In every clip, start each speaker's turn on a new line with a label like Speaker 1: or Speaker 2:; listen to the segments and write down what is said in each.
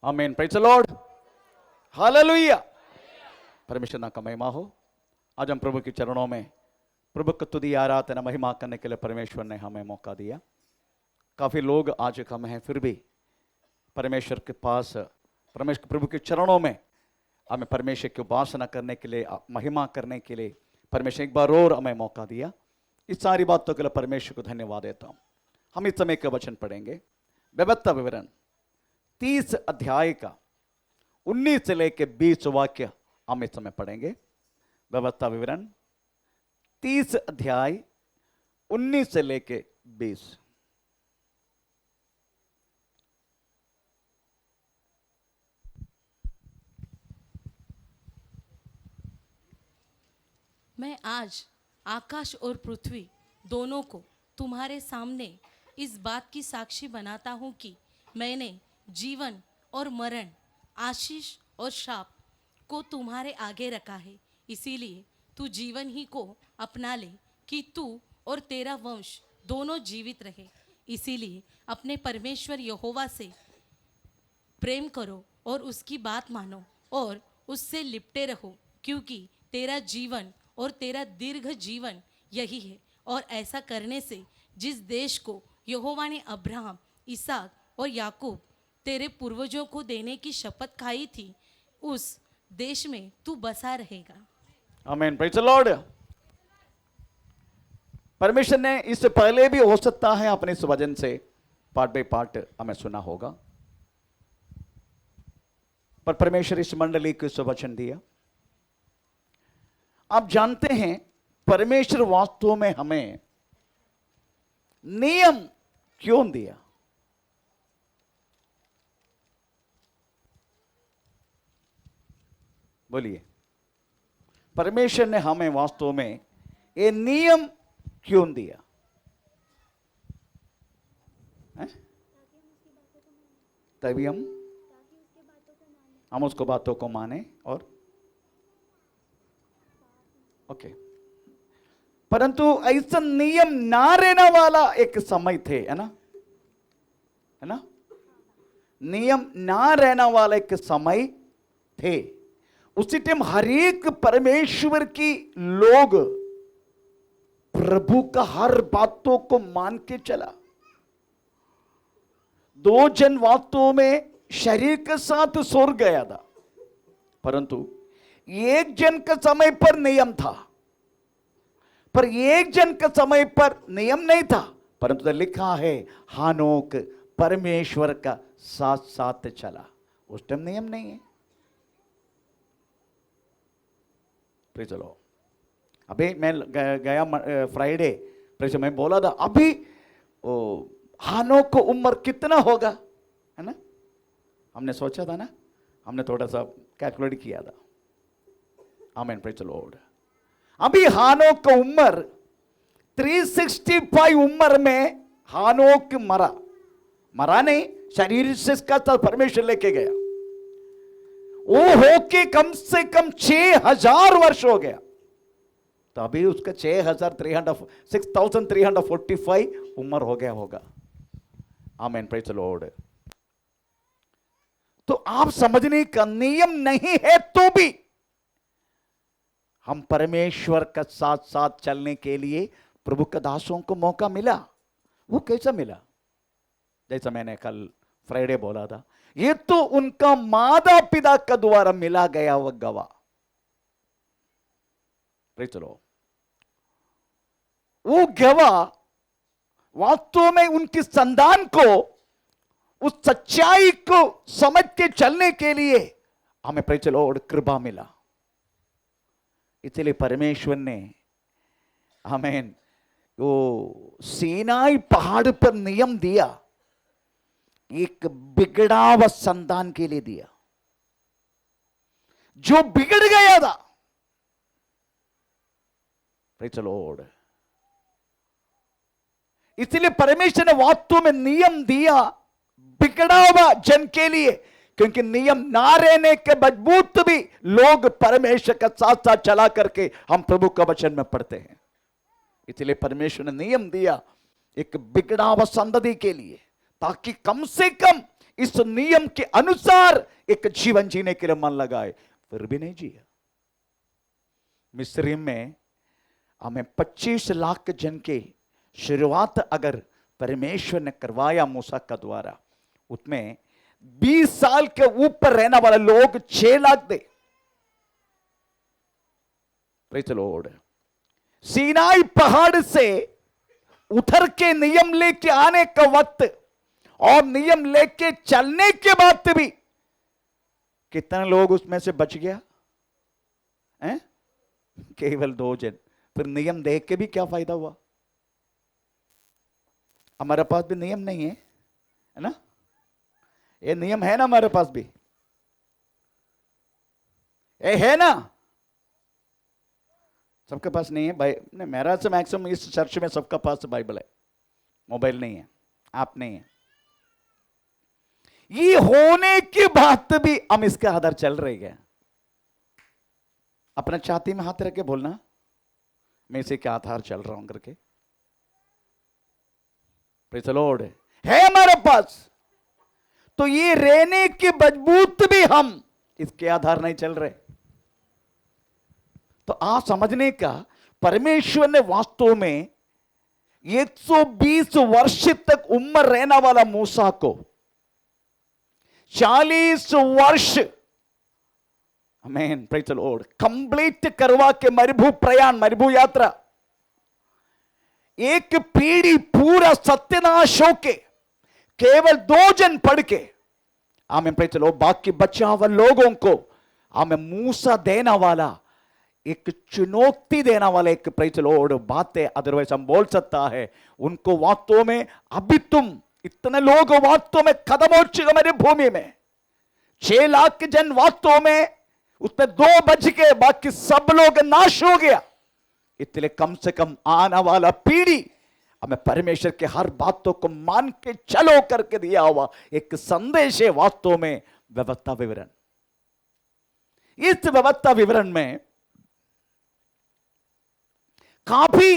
Speaker 1: आमीन। Praise the Lord, hallelujah. परमेश्वर ना का महिमा हो। आज हम प्रभु के चरणों में प्रभु की तुदी आराधना महिमा करने के लिए परमेश्वर ने हमें मौका दिया। काफ़ी लोग आज कम हैं, फिर भी परमेश्वर के पास, परमेश्वर प्रभु के चरणों में हमें परमेश्वर की उपासना करने के लिए, महिमा करने के लिए परमेश्वर एक बार और हमें मौका दिया। इस सारी बातों के लिए परमेश्वर को धन्यवाद देता हूँ। हम इस समय का वचन पढ़ेंगे, व्यवस्था विवरण 30 अध्याय का 19 से लेकर 20 वाक्य हम इस समय पढ़ेंगे। व्यवस्था विवरण 30 अध्याय 19 से लेकर 20।
Speaker 2: मैं आज आकाश और पृथ्वी दोनों को तुम्हारे सामने इस बात की साक्षी बनाता हूँ कि मैंने जीवन और मरण, आशीष और शाप को तुम्हारे आगे रखा है। इसीलिए तू जीवन ही को अपना ले कि तू और तेरा वंश दोनों जीवित रहे। इसीलिए अपने परमेश्वर यहोवा से प्रेम करो और उसकी बात मानो और उससे लिपटे रहो, क्योंकि तेरा जीवन और तेरा दीर्घ जीवन यही है। और ऐसा करने से जिस देश को यहोवा ने अब्राहम, इसहाक और याकूब तेरे पूर्वजों को देने की शपथ खाई थी, उस देश में तू बसा रहेगा।
Speaker 1: आमीन। Praise the Lord. परमेश्वर ने इससे पहले भी हो सकता है अपने इस वचन से पार्ट बाय पार्ट हमें सुना होगा, पर परमेश्वर इस मंडली को इस वचन दिया। आप जानते हैं परमेश्वर वास्तव में हमें नियम क्यों दिया? बोलिए, परमेश्वर ने हमें वास्तव में ये नियम क्यों दिया? तभी हम उसको बातों को माने और ओके। परंतु ऐसा नियम ना रहने वाला एक समय थे, है ना, है ना, नियम ना रहने वाला एक समय थे। उसी टाइम हर एक परमेश्वर की लोग प्रभु का हर बातों को मान के चला। 2 जन वास्तव में शरीर के साथ स्वर्ग गया था, परंतु एक जन के समय पर नियम था, पर एक जन के समय पर नियम नहीं था। परंतु तो लिखा है हानोक परमेश्वर का साथ साथ चला। उस टाइम नियम नहीं है। Praise the Lord. अभी मैं गया फ्राइडे, प्रेज़ मैं बोला था अभी हानोक को उम्र कितना होगा, है ना, हमने सोचा था ना, हमने थोड़ा सा कैलकुलेट किया था। आमीन। Praise the Lord. अभी हानोक का उम्र 365 उम्र में हानोक मरा नहीं, शरीर से इसका परमेश्वर लेके गया। वो होके कम से कम 6000 वर्ष हो गया, तो अभी उसका 6345 उम्र हो गया होगा। आमीन। Praise the Lord. तो आप समझने का नियम नहीं है तो भी हम परमेश्वर का साथ साथ चलने के लिए प्रभु के दासों को मौका मिला। वो कैसा मिला? जैसा मैंने कल फ्राइडे बोला था, ये तो उनका माता पिता का द्वारा मिला गया वह गवाह। Praise the Lord. वो गवाह वास्तव में उनकी संतान को उस सच्चाई को समझ के चलने के लिए हमें प्रेज़ द लॉर्ड कृपा मिला। इसलिए परमेश्वर ने हमें वो सीनाई पहाड़ पर नियम दिया, एक बिगड़ा हुआ संतान के लिए दिया जो बिगड़ गया था। Praise the Lord. इसलिए परमेश्वर ने वास्तव में नियम दिया बिगड़ा हुआ जन के लिए, क्योंकि नियम ना रहने के बावजूद भी लोग परमेश्वर का साथ साथ चला करके हम प्रभु का वचन में पढ़ते हैं। इसलिए परमेश्वर ने नियम दिया एक बिगड़ा हुआ संतति के लिए, ताकि कम से कम इस नियम के अनुसार एक जीवन जीने के लिए मन लगाए, फिर भी नहीं जिया। मिस्र में हमें 25 लाख जन के शुरुआत अगर परमेश्वर ने करवाया मूसा का द्वारा, उसमें 20 साल के ऊपर रहने वाले लोग 6 लाख थे। Praise the Lord. सीनाई पहाड़ से उतर के नियम लेके आने का वक्त और नियम लेके चलने के बाद भी कितने लोग उसमें से बच गया हैं? केवल 2 जन। फिर नियम देख के भी क्या फायदा हुआ? हमारे पास भी नियम नहीं है ना? ये नियम है ना हमारे पास भी? ये है ना? सबके पास नहीं है भाई। नहीं, मेरा से मैक्सिमम इस चर्च में सबका पास बाइबल है, मोबाइल नहीं है, आप नहीं है। ये होने के बाद भी हम इसके आधार चल रहे हैं। अपना छाती में हाथ रख के बोलना, मैं इसे के आधार चल रहा हूं करके। Praise the Lord. है हमारे पास, तो ये रहने के बावजूद भी हम इसके आधार नहीं चल रहे। तो आप समझने का, परमेश्वर ने वास्तव में 120 वर्ष तक उम्र रहने वाला मूसा को 40 वर्ष, आमीन, प्रेज़ द लॉर्ड, कंप्लीट करवा के मरुभू प्रयाण, मरुभू यात्रा, एक पीढ़ी पूरा सत्यानाश होके केवल 2 जन पढ़ के, आमीन, प्रेज़ द लॉर्ड, बाकी बचा हुआ लोगों को हमें मूसा देना वाला, एक चुनौती देना वाला एक, प्रेज़ द लॉर्ड, बात है। अदरवाइज हम बोल सकता है उनको वास्तव में अभी तुम इतने लोग वास्तव में खत्म हो चुके मेरी भूमि में। 6 लाख जन वास्तव में, उसमें 2 बच के बाकी सब लोग नाश हो गया। इसलिए कम से कम आने वाला पीढ़ी हमें परमेश्वर के हर बातों को मान के चलो करके दिया हुआ एक संदेश है वास्तव में व्यवस्था विवरण। इस व्यवस्था विवरण में काफी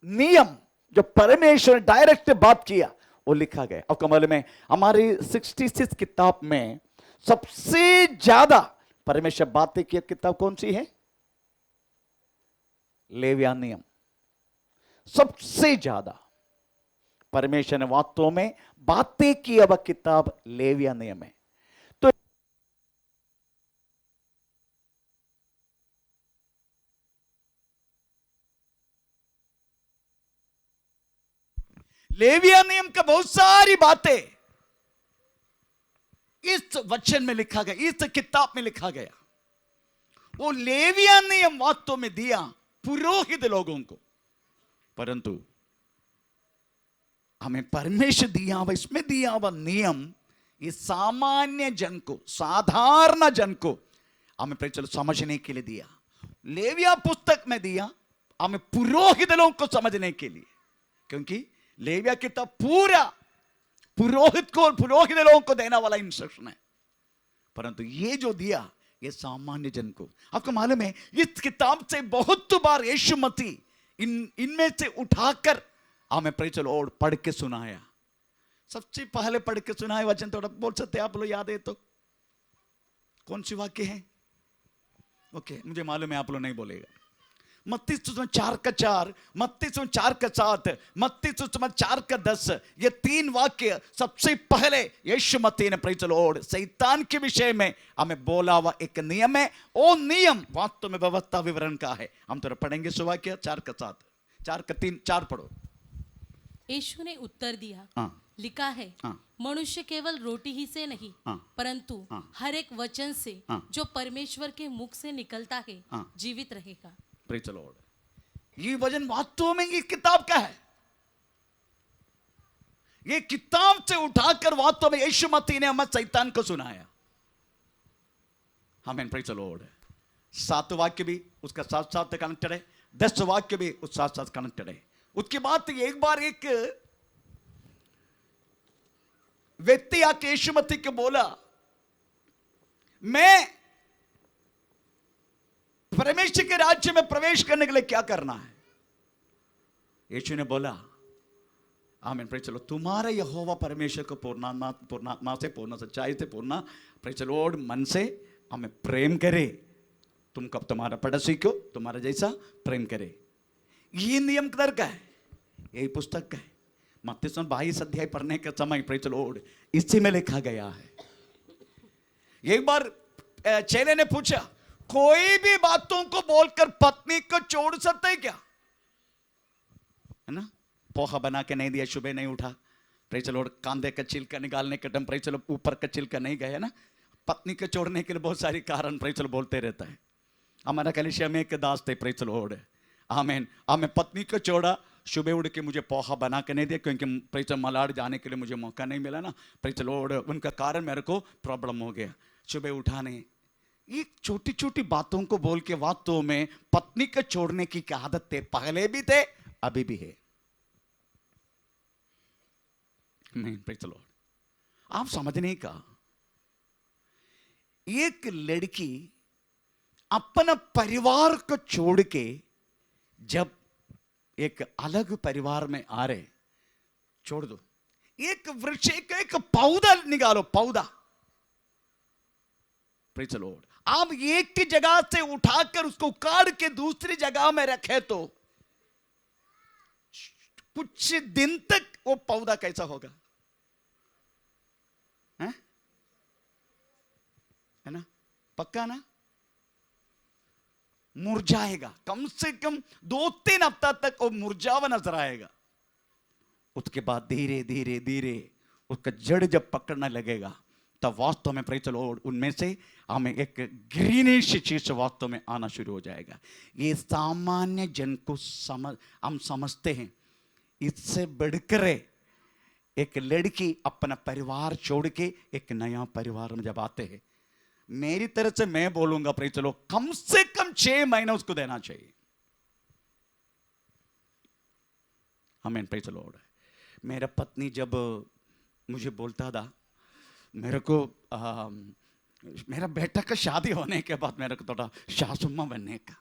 Speaker 1: नियम जो परमेश्वर ने डायरेक्ट बात किया वो लिखा गया। अब कमाल में हमारी 66 किताब में सबसे ज्यादा परमेश्वर बातें की किताब कौन सी है? लेविया नियम। सबसे ज्यादा परमेश्वर ने वास्तव में बातें की अब किताब लेविया नियम है। तो लेविया नियम का बहुत सारी बातें इस वचन में लिखा गया, इस किताब में लिखा गया। वो लेविया नियम वास्तव में दिया पुरोहित लोगों को, परंतु हमें परमेश्वर दिया हुआ, इसमें दिया हुआ नियम ये सामान्य जन को, साधारण जन को हमें चलो समझने के लिए दिया। लेविया पुस्तक में दिया हमें पुरोहित लोगों को समझने के लिए, क्योंकि लेविया किताब पूरा पुरोहित को और पुरोहित लोगों को देने वाला इंस्ट्रक्शन है, परंतु ये जो दिया ये सामान्य जन को। आपको मालूम है इस किताब से बहुत बार यीशु मसीह इनमें से उठाकर हमें प्रेज़ द लॉर्ड पढ़ के सुनाया। सबसे पहले पढ़ के सुनाया वचन थोड़ा बोल सकते हैं आप लोग, याद है तो? कौन सी वाक्य है? ओके, मुझे मालूम है आप लोग नहीं बोलेगा। मत्ती सुसमाचार 4:4, मत्ती सुसमाचार 4:7, मत्ती सुसमाचार 4:10, ये 3 वाक्य सबसे पहले यीशु मसीह ने प्रेज़ द लॉर्ड शैतान के विषय में हमें बोला हुआ एक नियम है। वो नियम वास्तव में व्यवस्था विवरण का है। हम तो पढ़ेंगे सो वाक्य 4:7, 4:3, 4 पढ़ो।
Speaker 2: यीशु ने उत्तर दिया,
Speaker 1: हाँ,
Speaker 2: लिखा है,
Speaker 1: हाँ,
Speaker 2: मनुष्य केवल रोटी ही से नहीं,
Speaker 1: हाँ,
Speaker 2: परंतु
Speaker 1: हाँ,
Speaker 2: हर एक वचन से
Speaker 1: हाँ,
Speaker 2: जो परमेश्वर के मुख से निकलता है,
Speaker 1: हाँ,
Speaker 2: जीवित रहेगा।
Speaker 1: Praise the Lord. ये वचन वास्तव में ये किताब का है। ये किताब से उठाकर वास्तव में यीशु मसीह ने हमें शैतान को सुनाया। आमीन, प्रेज़ द लॉर्ड। 7 वाक्य भी उसका साथ साथ कनेक्टेड है, 10 वाक्य भी उस साथ साथ कनेक्टेड है। उसके बाद एक बार एक व्यक्ति आके यीशु मसीह को बोला, मैं परमेश्वर के राज्य में प्रवेश करने के लिए क्या करना है? यीशु ने बोला, आमीन प्रेज द लॉर्ड। तुम्हारे यहोवा परमेश्वर को पूर्णात्मा से, पूर्ण सच्चाई से, पूर्ण प्रेज द लॉर्ड मन से हमें प्रेम करे। तुम कब तुम्हारा पड़ोसी को तुम्हारा जैसा प्रेम करे। ये नियम किधर का है? यही पुस्तक का है। मत्ती 22 अध्याय पढ़ने के समय प्रेज द लॉर्ड इसी में लिखा गया है। एक बार चेले ने पूछा, कोई भी बातों को बोलकर पत्नी को छोड़ सकते क्या? है ना, पोहा बना के नहीं दिया, सुबह नहीं उठा, प्रेज द लॉर्ड कांदे का छिलका निकालने के टाइम प्रेज द लॉर्ड ऊपर का छिलका नहीं गया ना। पत्नी को छोड़ने के लिए बहुत सारी कारण प्रेज द लॉर्ड बोलते रहता है। हमारा कलीसिया में एक दास थे प्रेज द लॉर्ड, आमीन, हमें पत्नी को छोड़ा, सुबह उठ के मुझे पोहा बना के नहीं दिया क्योंकि प्रेज द लॉर्ड मलाड जाने के लिए मुझे मौका नहीं मिला ना। प्रेज द लॉर्ड उनका कारण मेरे को प्रॉब्लम हो गया, सुबह उठा नहीं। ये छोटी छोटी बातों को बोल के वास्तव में पत्नी को छोड़ने की आदत थे, पहले भी थे, अभी भी है। प्रेज द लॉर्ड, आप समझने का, एक लड़की अपना परिवार को छोड़ के जब एक अलग परिवार में आ रहे, छोड़ दो, एक वृक्ष का एक पौधा निकालो, पौधा, प्रेज द लॉर्ड, आप एक जगह से उठाकर उसको उखाड़ के दूसरी जगह में रखे तो कुछ दिन तक वो पौधा कैसा होगा? है ना, पक्का ना, मुरझाएगा। कम से कम 2-3 हफ्ता तक वो मुरझावा नजर आएगा। उसके बाद धीरे धीरे धीरे उसका जड़ जब पकड़ने लगेगा तब वास्तव में प्रेज द लॉर्ड उनमें से हमें एक ग्रीनिश चीज वास्तव में आना शुरू हो जाएगा। ये सामान्य जन को हम समझते हैं। इससे बढ़कर एक लड़की अपना परिवार छोड़ के एक नया परिवार में जब आते हैं, मेरी तरफ से मैं बोलूंगा प्रेज द लॉर्ड, कम से कम 6 महीना उसको देना चाहिए। आमीन प्रेज द लॉर्ड। मेरा पत्नी जब मुझे बोलता था, मेरे को मेरा बेटा का शादी होने के बाद मेरे को थोड़ा सासुम्मा बनने का,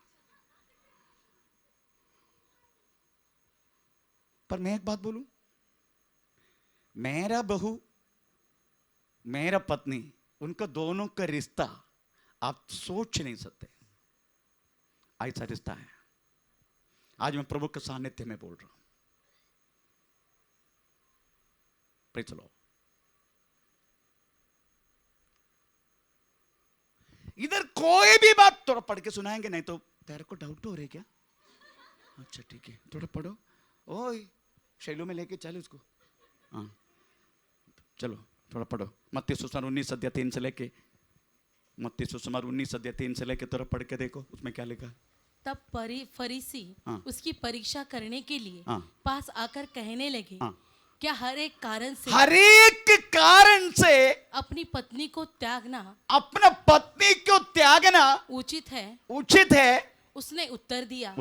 Speaker 1: पर मैं एक बात बोलूं, मेरा बहू मेरा पत्नी, उनका दोनों का रिश्ता आप सोच नहीं सकते, ऐसा रिश्ता है। आज मैं प्रभु के सानिध्य में बोल रहा हूं, प्रेज द लॉर्ड। इधर कोई भी बात थोड़ा पढ़ के सुनाएंगे, नहीं तो तेरे को डाउट हो रहा है क्या? अच्छा ठीक है, थोड़ा पढ़ो। ओए शैलो में लेके चले उसको, हाँ चलो थोड़ा पढ़ो। मत्ती सुसमाचार 19 अध्याय 3 से लेके, मत्ती सुसमाचार 19 अध्याय 3 से लेके थोड़ा पढ़ के देखो, उसमें क्या लिखा है।
Speaker 2: तब फरीसी
Speaker 1: हाँ।
Speaker 2: उसकी परीक्षा करने के लिए
Speaker 1: हाँ।
Speaker 2: पास आकर कहने लगे,
Speaker 1: हाँ।
Speaker 2: क्या हर एक कारण से अपनी पत्नी को त्यागना,
Speaker 1: अपना पत्नी को त्यागना
Speaker 2: उचित
Speaker 1: है?
Speaker 2: उसने उत्तर दिया,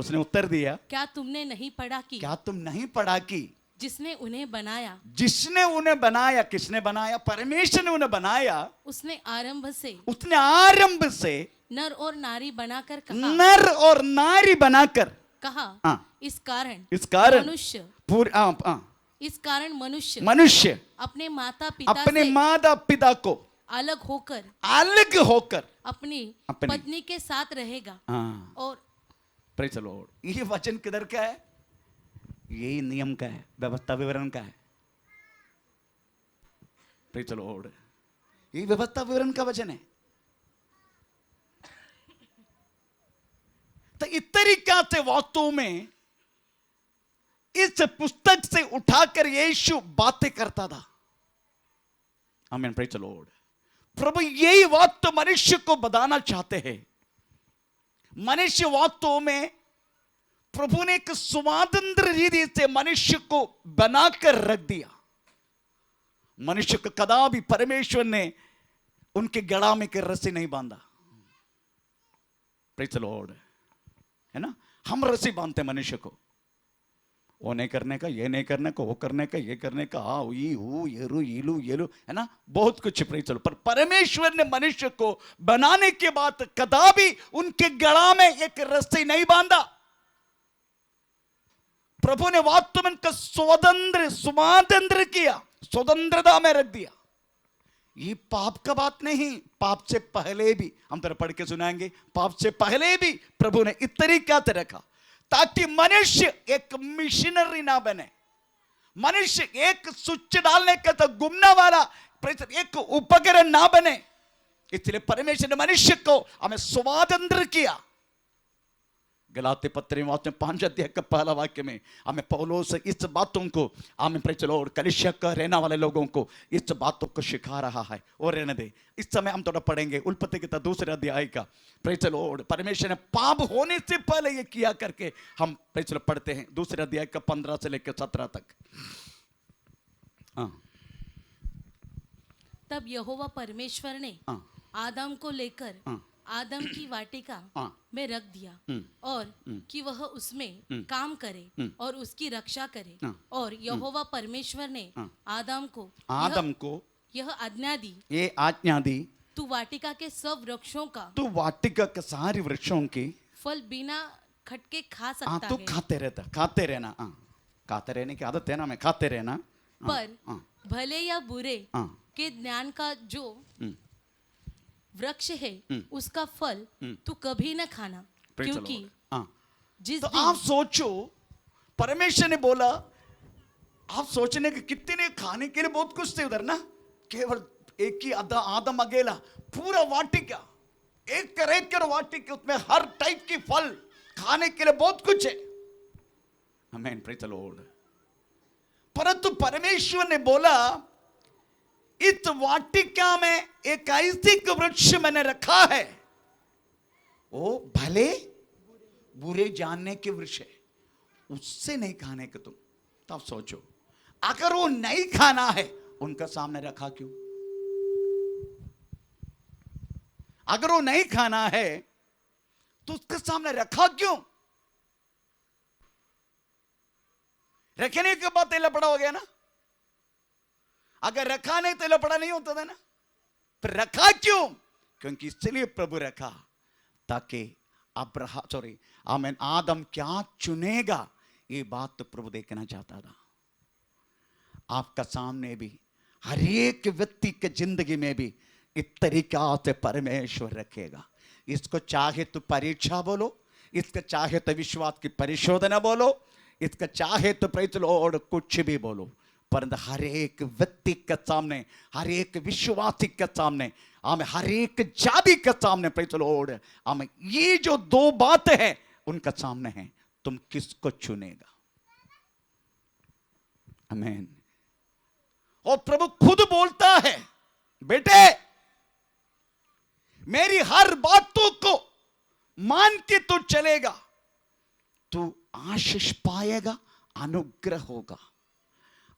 Speaker 1: क्या
Speaker 2: तुमने नहीं पढ़ा कि
Speaker 1: तुम नहीं पढ़ा कि
Speaker 2: जिसने उन्हें बनाया, किसने बनाया? परमेश्वर ने उन्हें बनाया। उसने आरंभ से नर और नारी बनाकर कहा, इस कारण मनुष्य अपने माता पिता को अलग होकर अपनी पत्नी के साथ रहेगा। और
Speaker 1: प्रेज द लॉर्ड, ये वचन किधर का है? यही नियम का है, व्यवस्था विवरण का है। प्रेज द लॉर्ड, ये व्यवस्था विवरण का वचन है। तो इस तरीका से वास्तव में इस पुस्तक से उठाकर यीशु बातें करता था। आमीन प्रेज द लॉर्ड। प्रभु यही बात तो मनुष्य को बताना चाहते हैं। मनुष्य वास्तव में प्रभु ने एक स्वतंत्र रीति से मनुष्य को बनाकर रख दिया। मनुष्य को कदापि परमेश्वर ने उनके गला में के रस्सी नहीं बांधा। प्रेज द लॉर्ड, है ना, हम रस्सी बांधते मनुष्य को, वो नहीं करने का, ये नहीं करने का, वो करने का, ये करने का, हाँ ये लो, है ना, बहुत कुछ। प्रेज द लॉर्ड, पर परमेश्वर ने मनुष्य को बनाने के बाद कदापि उनके गला में एक रस्सी नहीं बांधा। प्रभु ने वास्तव में इनका स्वातंत्र किया, स्वतंत्रता में रख दिया। ये पाप का बात नहीं, पाप से पहले भी हम तरह पढ़ के सुनाएंगे, पाप से पहले भी प्रभु ने इस तरीका से रखा ताकि मनुष्य एक मिशनरी ना बने, मनुष्य एक स्विच डालने का तो गुमना वाला एक उपकरण ना बने। इसलिए परमेश्वर ने मनुष्य को हमें स्वातंत्र किया। गलाती पत्र में 5 अध्याय का पहला वाक्य में हमें पौलुस इस बातों को हमें और कलीसिया का रहने वाले लोगों को इस बातों को सिखा रहा है। और रहने दे, इस समय हम थोड़ा पढ़ेंगे उत्पत्ति की 2 अध्याय का। परमेश्वर ने पाप होने से पहले ये किया करके हम पढ़ते हैं 2 अध्याय का 15 से लेकर 17 तक।
Speaker 2: तब यहोवा परमेश्वर ने आदम को लेकर आदम की वाटिका में रख दिया और कि वह उसमें काम करे और उसकी रक्षा करे। और यहोवा परमेश्वर ने आदम को यह आज्ञा दी, तू वाटिका के सब वृक्षों का,
Speaker 1: तू वाटिका के सारे वृक्षों की
Speaker 2: फल बिना खटके खा सकता
Speaker 1: तू
Speaker 2: है,
Speaker 1: खाते रहना, खाते रहने की आदत है ना, मैं खाते रहना,
Speaker 2: पर भले या बुरे के ज्ञान का जो वृक्ष है उसका फल तू कभी न खाना, क्योंकि जिस
Speaker 1: तो
Speaker 2: दिन
Speaker 1: आप सोचो, परमेश्वर ने बोला, आप सोचने के कितने खाने के लिए बहुत कुछ थे उधर ना, केवल एक ही आदम अकेला, पूरा वाटिका, एक कर वाटिका, उसमें हर टाइप की फल खाने के लिए बहुत कुछ है। आमीन, प्रेज़ द लॉर्ड। परंतु परमेश्वर ने बोला, इस वाटिका में एक ऐसी वृक्ष मैंने रखा है, वो भले बुरे जानने के वृक्ष है, उससे नहीं खाने के तुम। तब सोचो, अगर वो नहीं खाना है, उनका सामने रखा क्यों? अगर वो नहीं खाना है तो उसके सामने रखा क्यों? रखने के बाद तेला पड़ा हो गया ना। अगर रखा नहीं तो लपड़ा नहीं होता था ना, फिर रखा क्यों? क्योंकि इसलिए प्रभु रखा ताकि आदम क्या चुनेगा ये बात तो प्रभु देखना चाहता था। आपका सामने भी हर एक व्यक्ति के जिंदगी में भी इस तरीका से परमेश्वर रखेगा। इसको चाहे तो परीक्षा बोलो, इसका चाहे तो विश्वास की परिशोधना बोलो, इसका चाहे तो प्रेज़ द लॉर्ड कुछ भी बोलो, परंतु हर एक व्यक्ति के सामने, हर एक विश्वासी के सामने, हमें हर एक जाति के सामने प्रेज़ द लॉर्ड, हमें ये जो 2 बातें हैं उनका सामने है, तुम किसको चुनेगा? आमीन। और प्रभु खुद बोलता है, बेटे मेरी हर बातों को मान के तो चलेगा, तू आशीष पाएगा, अनुग्रह होगा।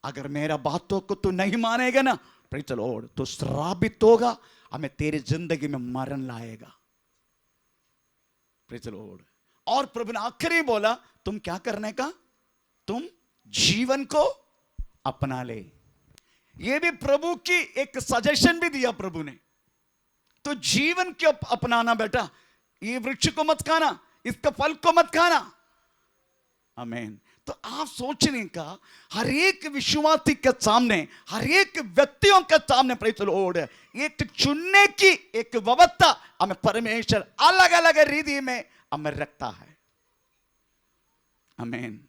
Speaker 1: अगर मेरा बातों को तू नहीं मानेगा ना प्रेज़ द लॉर्ड, तो श्रापित होगा, हमें तेरी जिंदगी में मरण लाएगा। Praise the Lord. और प्रभु ने आखिरी बोला, तुम क्या करने का? तुम जीवन को अपना ले। ये भी प्रभु की एक सजेशन भी दिया प्रभु ने, तो जीवन क्यों अपनाना बेटा, ये वृक्ष को मत खाना, इसका फल को मत खाना। आमीन। तो आप सोचने का, हर एक विश्वासी के सामने, हर एक व्यक्तियों के सामने प्रेज़ द लॉर्ड एक चुनने की एक व्यवस्था हमें परमेश्वर अलग अलग रीति में हमें रखता है। आमीन।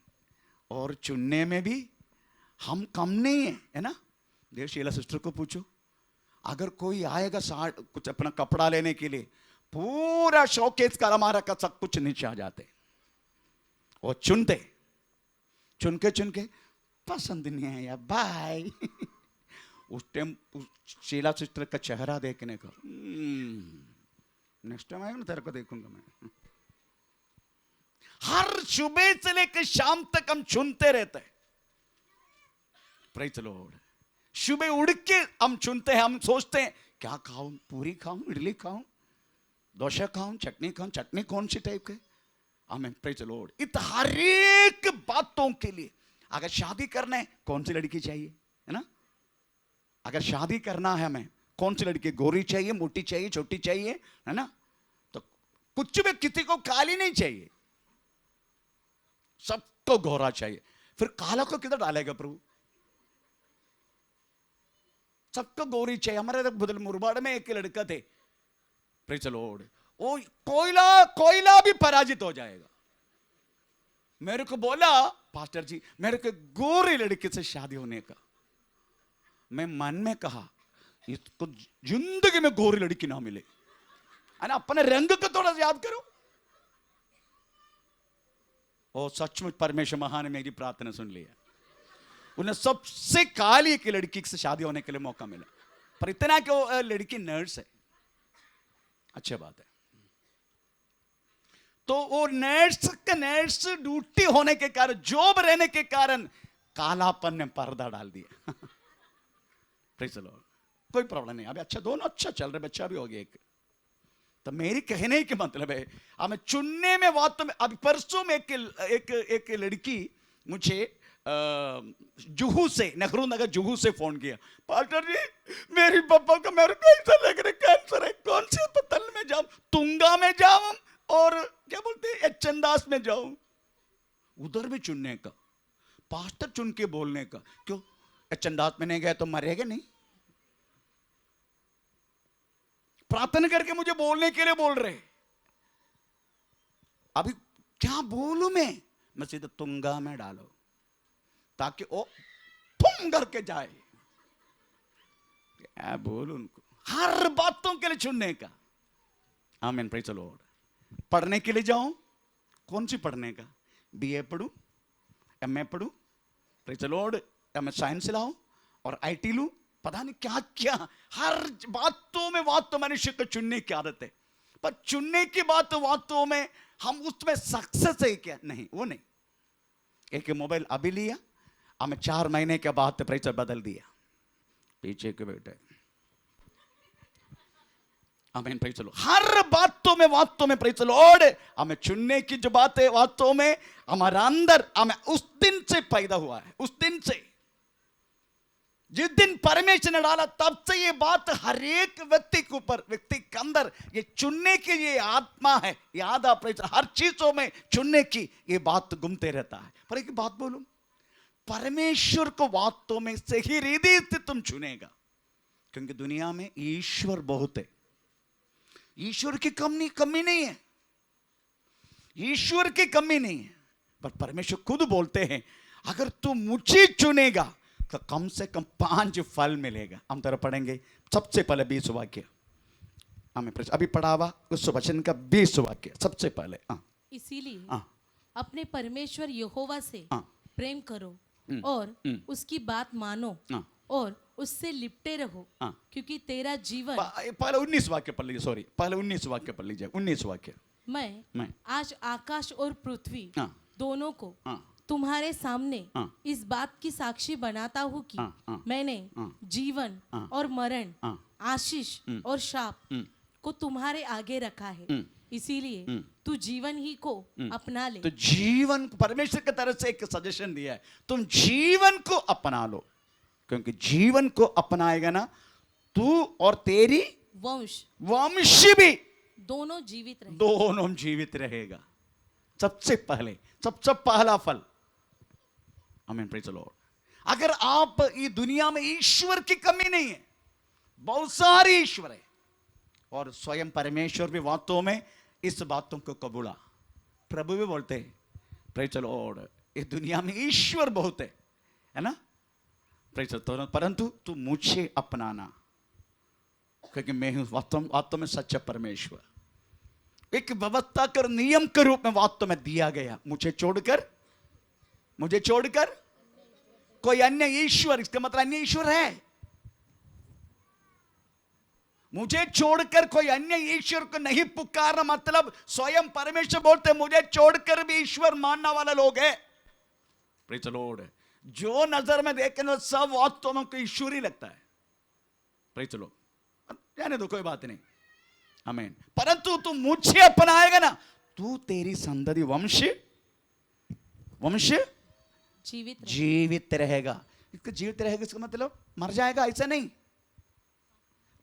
Speaker 1: और चुनने में भी हम कम नहीं है ना। देवशीला सिस्टर को पूछो, अगर कोई आएगा कुछ अपना कपड़ा लेने के लिए, पूरा शौकेस का अलमारा का सब कुछ नीचे आ जाते, और चुन के पसंद नहीं है या बाय। उस टाइम शीला सिस्टर का चेहरा देखने का, नेक्स्ट टाइम आएगा ना तेरे को देखूंगा मैं। हर सुबह से लेकर शाम तक हम चुनते रहते हैं। Praise the Lord. सुबह उड़ के हम चुनते हैं, हम सोचते हैं क्या खाऊं, पूरी खाऊं, इडली खाऊं, डोसा खाऊं, चटनी खाऊं, चटनी कौन सी टाइप के। आमीन, प्रेज़ द लॉर्ड। इत हर एक बातों के लिए, अगर शादी करना है कौन सी लड़की चाहिए, है ना। अगर शादी करना है हमें, कौन सी लड़की, गोरी चाहिए, मोटी चाहिए, छोटी चाहिए, है ना। तो कुछ भी किसी को काली नहीं चाहिए, सबको गोरा चाहिए। फिर काला को किधर डालेगा प्रभु? सबको गौरी चाहिए। हमारे बुदल मुरबाड़ में एक लड़का थे, प्रेज़ द लॉर्ड, वो कोयला भी पराजित हो जाएगा। मेरे को बोला, पास्टर जी मेरे को गोरी लड़की से शादी होने का। मैं मन में कहा इसको जिंदगी में गोरी लड़की ना मिले, है ना, अपने रंग को थोड़ा सा याद करो। और सचमुच परमेश्वर महान ने मेरी प्रार्थना सुन लिया। उन्हें सबसे काली की लड़की से शादी होने के लिए मौका मिला, पर इतना कि वो लड़की नर्स है। अच्छी बात है। तो वो नर्स ड्यूटी होने के कारण, जॉब रहने के कारण कालापन ने पर्दा डाल दिया। Praise the Lord. कोई प्रॉब्लम नहीं, अभी अच्छा, दोनों अच्छा चल रहे, बच्चा भी हो गया एक। तो मेरी कहने के मतलब है, हमें चुनने में बात में, अभी परसों में एक लड़की मुझे जुहू से, नेहरू नगर जुहू से फोन किया, पास्टर जी मेरी पापा को मेरे को ऐसा लग रहा है कैंसर है, कौन से अस्पताल में जाऊं, तुंगा में जाऊं और क्या बोलते हैं एचंदास में जाऊं? उधर भी चुनने का, पास्टर चुन के बोलने का। क्यों? एचंदास में नहीं गए तो मरेगा नहीं? प्रार्थना करके मुझे बोलने के लिए बोल रहे। अभी क्या बोलूं मैं सीधे तुंगा में डालो ताकि वो फुम करके जाए। क्या बोलूं उनको? हर बातों के लिए चुनने का। आमीन, प्रेज़ द लॉर्ड। पढ़ने के लिए जाऊं, कौन सी पढ़ने का? बीए पढ़ूं, एमए पढ़ूं, praise the Lord, MA science लाऊं और आईटी लूं, पता नहीं क्या क्या। हर बातों मनुष्य को चुनने की आदत है, पर चुनने की बातों में हम उसमें सक्सेस है क्या? नहीं, वो नहीं। एक मोबाइल अभी लिया, हमें 4 महीने के बाद प्रेज़ बदल दिया। पीछे के बेटे, आमीन, प्रेज़ द लॉर्ड। हर बातों में प्रेज़ द लॉर्ड, हमें चुनने की जो बात है, बातों में हमारा अंदर, हमें उस दिन से पैदा हुआ है। उस दिन से, जिस दिन परमेश्वर ने डाला, तब से ये बात हर एक व्यक्ति के ऊपर, व्यक्ति के अंदर ये चुनने की ये आत्मा है, याद आप हर चीजों में चुनने की ये बात घूमते रहता है। पर एक बात बोलूं, परमेश्वर को बातों में सही रीति से तुम चुनेगा, क्योंकि दुनिया में ईश्वर बहुत है। ईश्वर की कमी नहीं है, ईश्वर की कमी नहीं है, पर परमेश्वर खुद बोलते हैं अगर तू मुझे चुनेगा तो कम से कम 5 फल मिलेगा। हम तरह पढ़ेंगे सबसे पहले 20 वाक्य, हमें अभी पढ़ा हुआ उस वचन का 20 वाक्य सबसे पहले।
Speaker 2: इसीलिए अपने परमेश्वर यहोवा से प्रेम करो और उसकी बात मानो और उससे लिपटे रहो, क्योंकि तेरा जीवन।
Speaker 1: पहले 19 वाक्य पढ़ लीजिए, सॉरी, पहले 19 वाक्य पढ़ लीजिए। 19 वाक्य।
Speaker 2: मैं आज आकाश और पृथ्वी दोनों को तुम्हारे सामने इस बात की साक्षी बनाता हूँ कि मैंने जीवन और मरण, आशीष और शाप को तुम्हारे आगे रखा है। इसीलिए तू जीवन ही को अपना ले।
Speaker 1: तो जीवन, परमेश्वर की तरफ से एक सजेशन दिया है, तुम जीवन को अपना लो, क्योंकि जीवन को अपनाएगा ना तू और तेरी वंश भी
Speaker 2: दोनों
Speaker 1: जीवित रहेगा। सबसे पहला फल। आमीन, प्रेज़ द लॉर्ड। अगर आप ये दुनिया में ईश्वर की कमी नहीं है, बहुत सारे ईश्वर है, और स्वयं परमेश्वर भी बातों में इस बातों को कबूला। प्रभु भी बोलते हैं, प्रेज़ द लॉर्ड, इस दुनिया में ईश्वर बहुत है ना, प्रेज़ द लॉर्ड, परंतु तू मुझे अपनाना, क्योंकि मैं हूं वास्तव में सच्चा परमेश्वर। एक व्यवस्था कर नियम के रूप में वास्तव में दिया गया। मुझे छोड़कर कोई अन्य ईश्वर, इसका मतलब अन्य ईश्वर है। मुझे छोड़कर कोई अन्य ईश्वर को नहीं पुकारना, मतलब स्वयं परमेश्वर बोलते मुझे छोड़कर भी ईश्वर मानने वाला लोग है। Praise the Lord. जो नजर में देखें सब वास्तव में ईश्वर ही लगता है। Praise the Lord. जाने दो, कोई बात नहीं, आमीन। परंतु तू मुझे अपनाएगा ना, तू तेरी संतति वंश जीवित रहेगा। इसका जीवित रहेगा, इसका मतलब मर जाएगा ऐसा नहीं।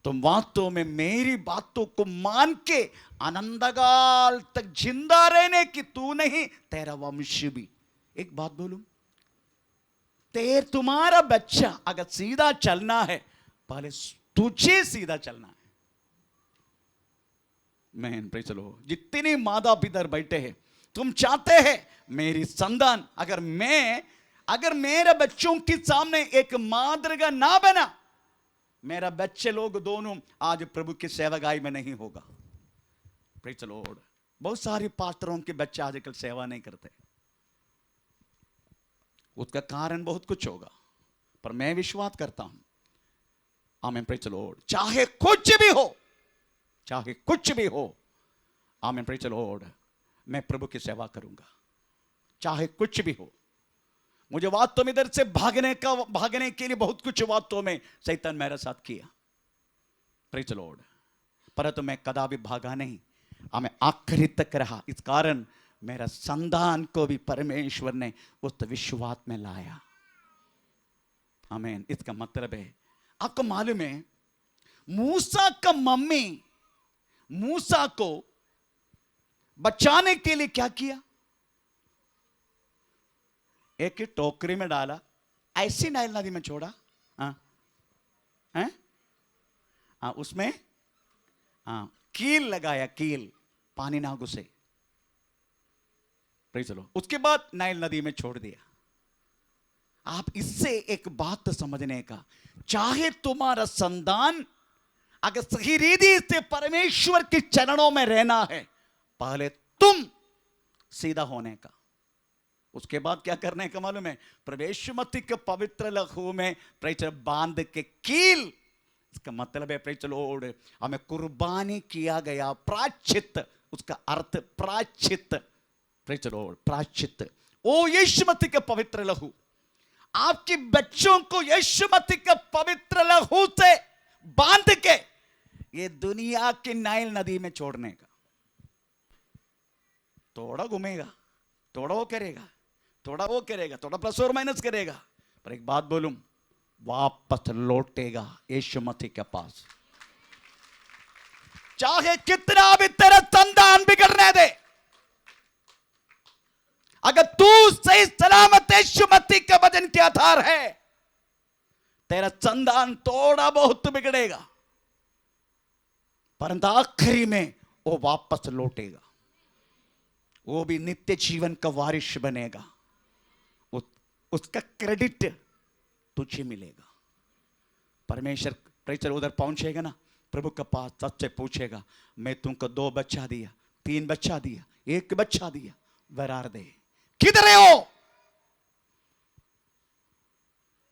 Speaker 1: तुम वास्तव में मेरी बातों को मान के अनंतकाल तक जिंदा रहने की, तू नहीं तेरा वंश भी। एक बात बोलूं, तुम्हारा बच्चा अगर सीधा चलना है, पहले तुझे सीधा चलना है। Man praise the Lord. जितने माता पिता बैठे हैं, तुम चाहते हैं मेरी संतान, अगर मेरे बच्चों के सामने एक मादृगा ना बना, मेरा बच्चे लोग दोनों आज प्रभु की सेवकाई में नहीं होगा। Praise the Lord. बहुत सारे पास्टरों के बच्चे आजकल सेवा नहीं करते, उसका कारण बहुत कुछ होगा, पर मैं विश्वास करता हूं, आमीन, प्रेज़ द लॉर्ड, चाहे कुछ भी हो, चाहे कुछ भी हो, आमीन, प्रेज़ द लॉर्ड, मैं प्रभु की सेवा करूंगा, चाहे कुछ भी हो। मुझे वास्तव में इधर से भागने के लिए बहुत कुछ वास्तव में शैतान मेरे साथ किया, प्रेज़ द लॉर्ड, परंतु मैं कदापि भागा नहीं, मैं आखिरी तक रहा। इस कारण मेरा संतान को भी परमेश्वर ने उस विश्वास में लाया। आमीन। इसका मतलब है, आपको मालूम है, मूसा का मम्मी मूसा को बचाने के लिए क्या किया? एक टोकरी में डाला, ऐसी नाइल नदी में छोड़ा, उसमें कील लगाया, कील, पानी ना घुसे। चलो, उसके बाद नाइल नदी में छोड़ दिया। आप इससे एक बात समझने का, चाहे तुम्हारा संतान अगर सही रीति से परमेश्वर के चरणों में रहना है, पहले तुम सीधा होने का, उसके बाद क्या करने का मालूम है? प्रवेश मति के पवित्र लहू में बांध के कील, इसका मतलब है प्रेज़ द लॉर्ड, हमें कुर्बानी किया गया प्रायश्चित, उसका अर्थ प्रायश्चित, प्रेज़ द लॉर्ड, प्रायश्चित। ओ यीशु मसीह के पवित्र लहू, आपके बच्चों को यीशु मसीह के पवित्र लहू से बांध के ये दुनिया की नाइल नदी में छोड़ने का। थोड़ा घूमेगा, थोड़ा वो करेगा, थोड़ा वो करेगा, थोड़ा प्लस और माइनस करेगा, पर एक बात बोलूं, वापस लौटेगा यीशु मसीह के पास। चाहे कितना भी तेरा संतान बिगड़ने दे, अगर तू सही सलामत यीशु मसीह के वचन के आधार है, तेरा संतान थोड़ा बहुत बिगड़ेगा, परंतु आखिरी में वो वापस लौटेगा, वो भी नित्य जीवन का वारिश बनेगा, उसका क्रेडिट तुझे मिलेगा। परमेश्वर प्रेषर उधर पहुंचेगा ना, प्रभु के पास सबसे पूछेगा, मैं तुमको 2 बच्चा दिया, 3 बच्चा दिया, 1 बच्चा दिया, वेयर आर दे? किधर है हो?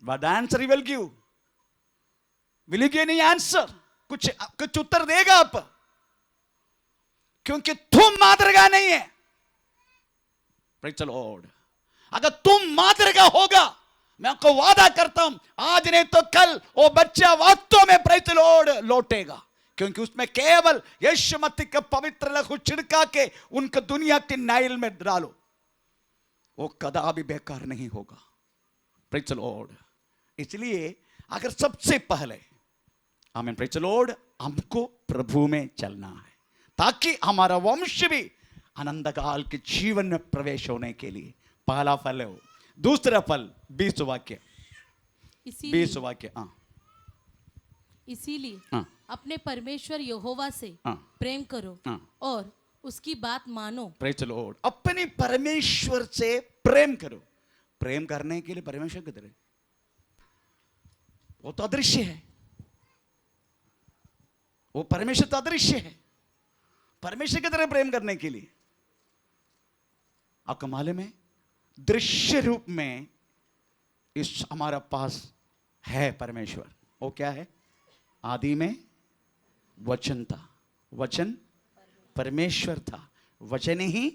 Speaker 1: What answer he will give? Will you give any answer? कुछ उत्तर देगा आप, क्योंकि तुम मादरगा नहीं है। Praise the Lord. अगर तुम मादरगा होगा, मैं आपको वादा करता हूं, आज नहीं तो कल वो बच्चा वास्तव में प्रेज़ द लॉर्ड लौटेगा, क्योंकि उसमें केवल यीशु मसीह का पवित्र लहू छिड़का के उनका दुनिया की नाइल में डालो, वो कदापि बेकार नहीं होगा। Praise the Lord. इसलिए अगर सबसे पहले, आमीन, प्रेज़ द लॉर्ड, हमको प्रभु में चलना है, ताकि हमारा वंश भी आनंद काल के जीवन में प्रवेश होने के लिए। पहला फल है वो। दूसरा फल 20 वाक्य, 20 वाक्य।
Speaker 2: इसीलिए अपने परमेश्वर यहोवा से प्रेम करो और उसकी बात मानो।
Speaker 1: Praise the Lord. अपने परमेश्वर से प्रेम करो। प्रेम करने के लिए परमेश्वर किधर है? वो तो अदृश्य है, वो परमेश्वर तो अदृश्य है। परमेश्वर किधर है प्रेम करने के लिए? आपको मालूम है, दृश्य रूप में इस हमारा पास है परमेश्वर। वो क्या है? आदि में वचन था, वचन परमेश्वर था, वचन ही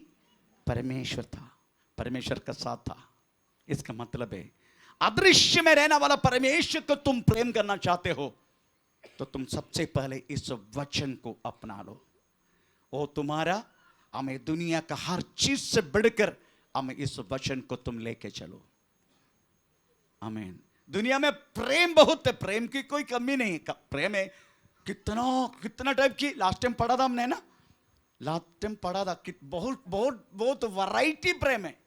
Speaker 1: परमेश्वर था, परमेश्वर का साथ था। इसका मतलब है, अदृश्य में रहने वाला परमेश्वर को तुम प्रेम करना चाहते हो, तो तुम सबसे पहले इस वचन को अपना लो। वो तुम्हारा, हमें दुनिया का हर चीज से बढ़कर हमें इस वचन को तुम लेके चलो। आमीन। दुनिया में प्रेम बहुत है, प्रेम की कोई कमी नहीं। प्रेम है कितना टाइप की, लास्ट टाइम पढ़ा था हमने ना, लास्ट टाइम पढ़ा था कि बहुत बहुत बहुत वैरायटी प्रेम है।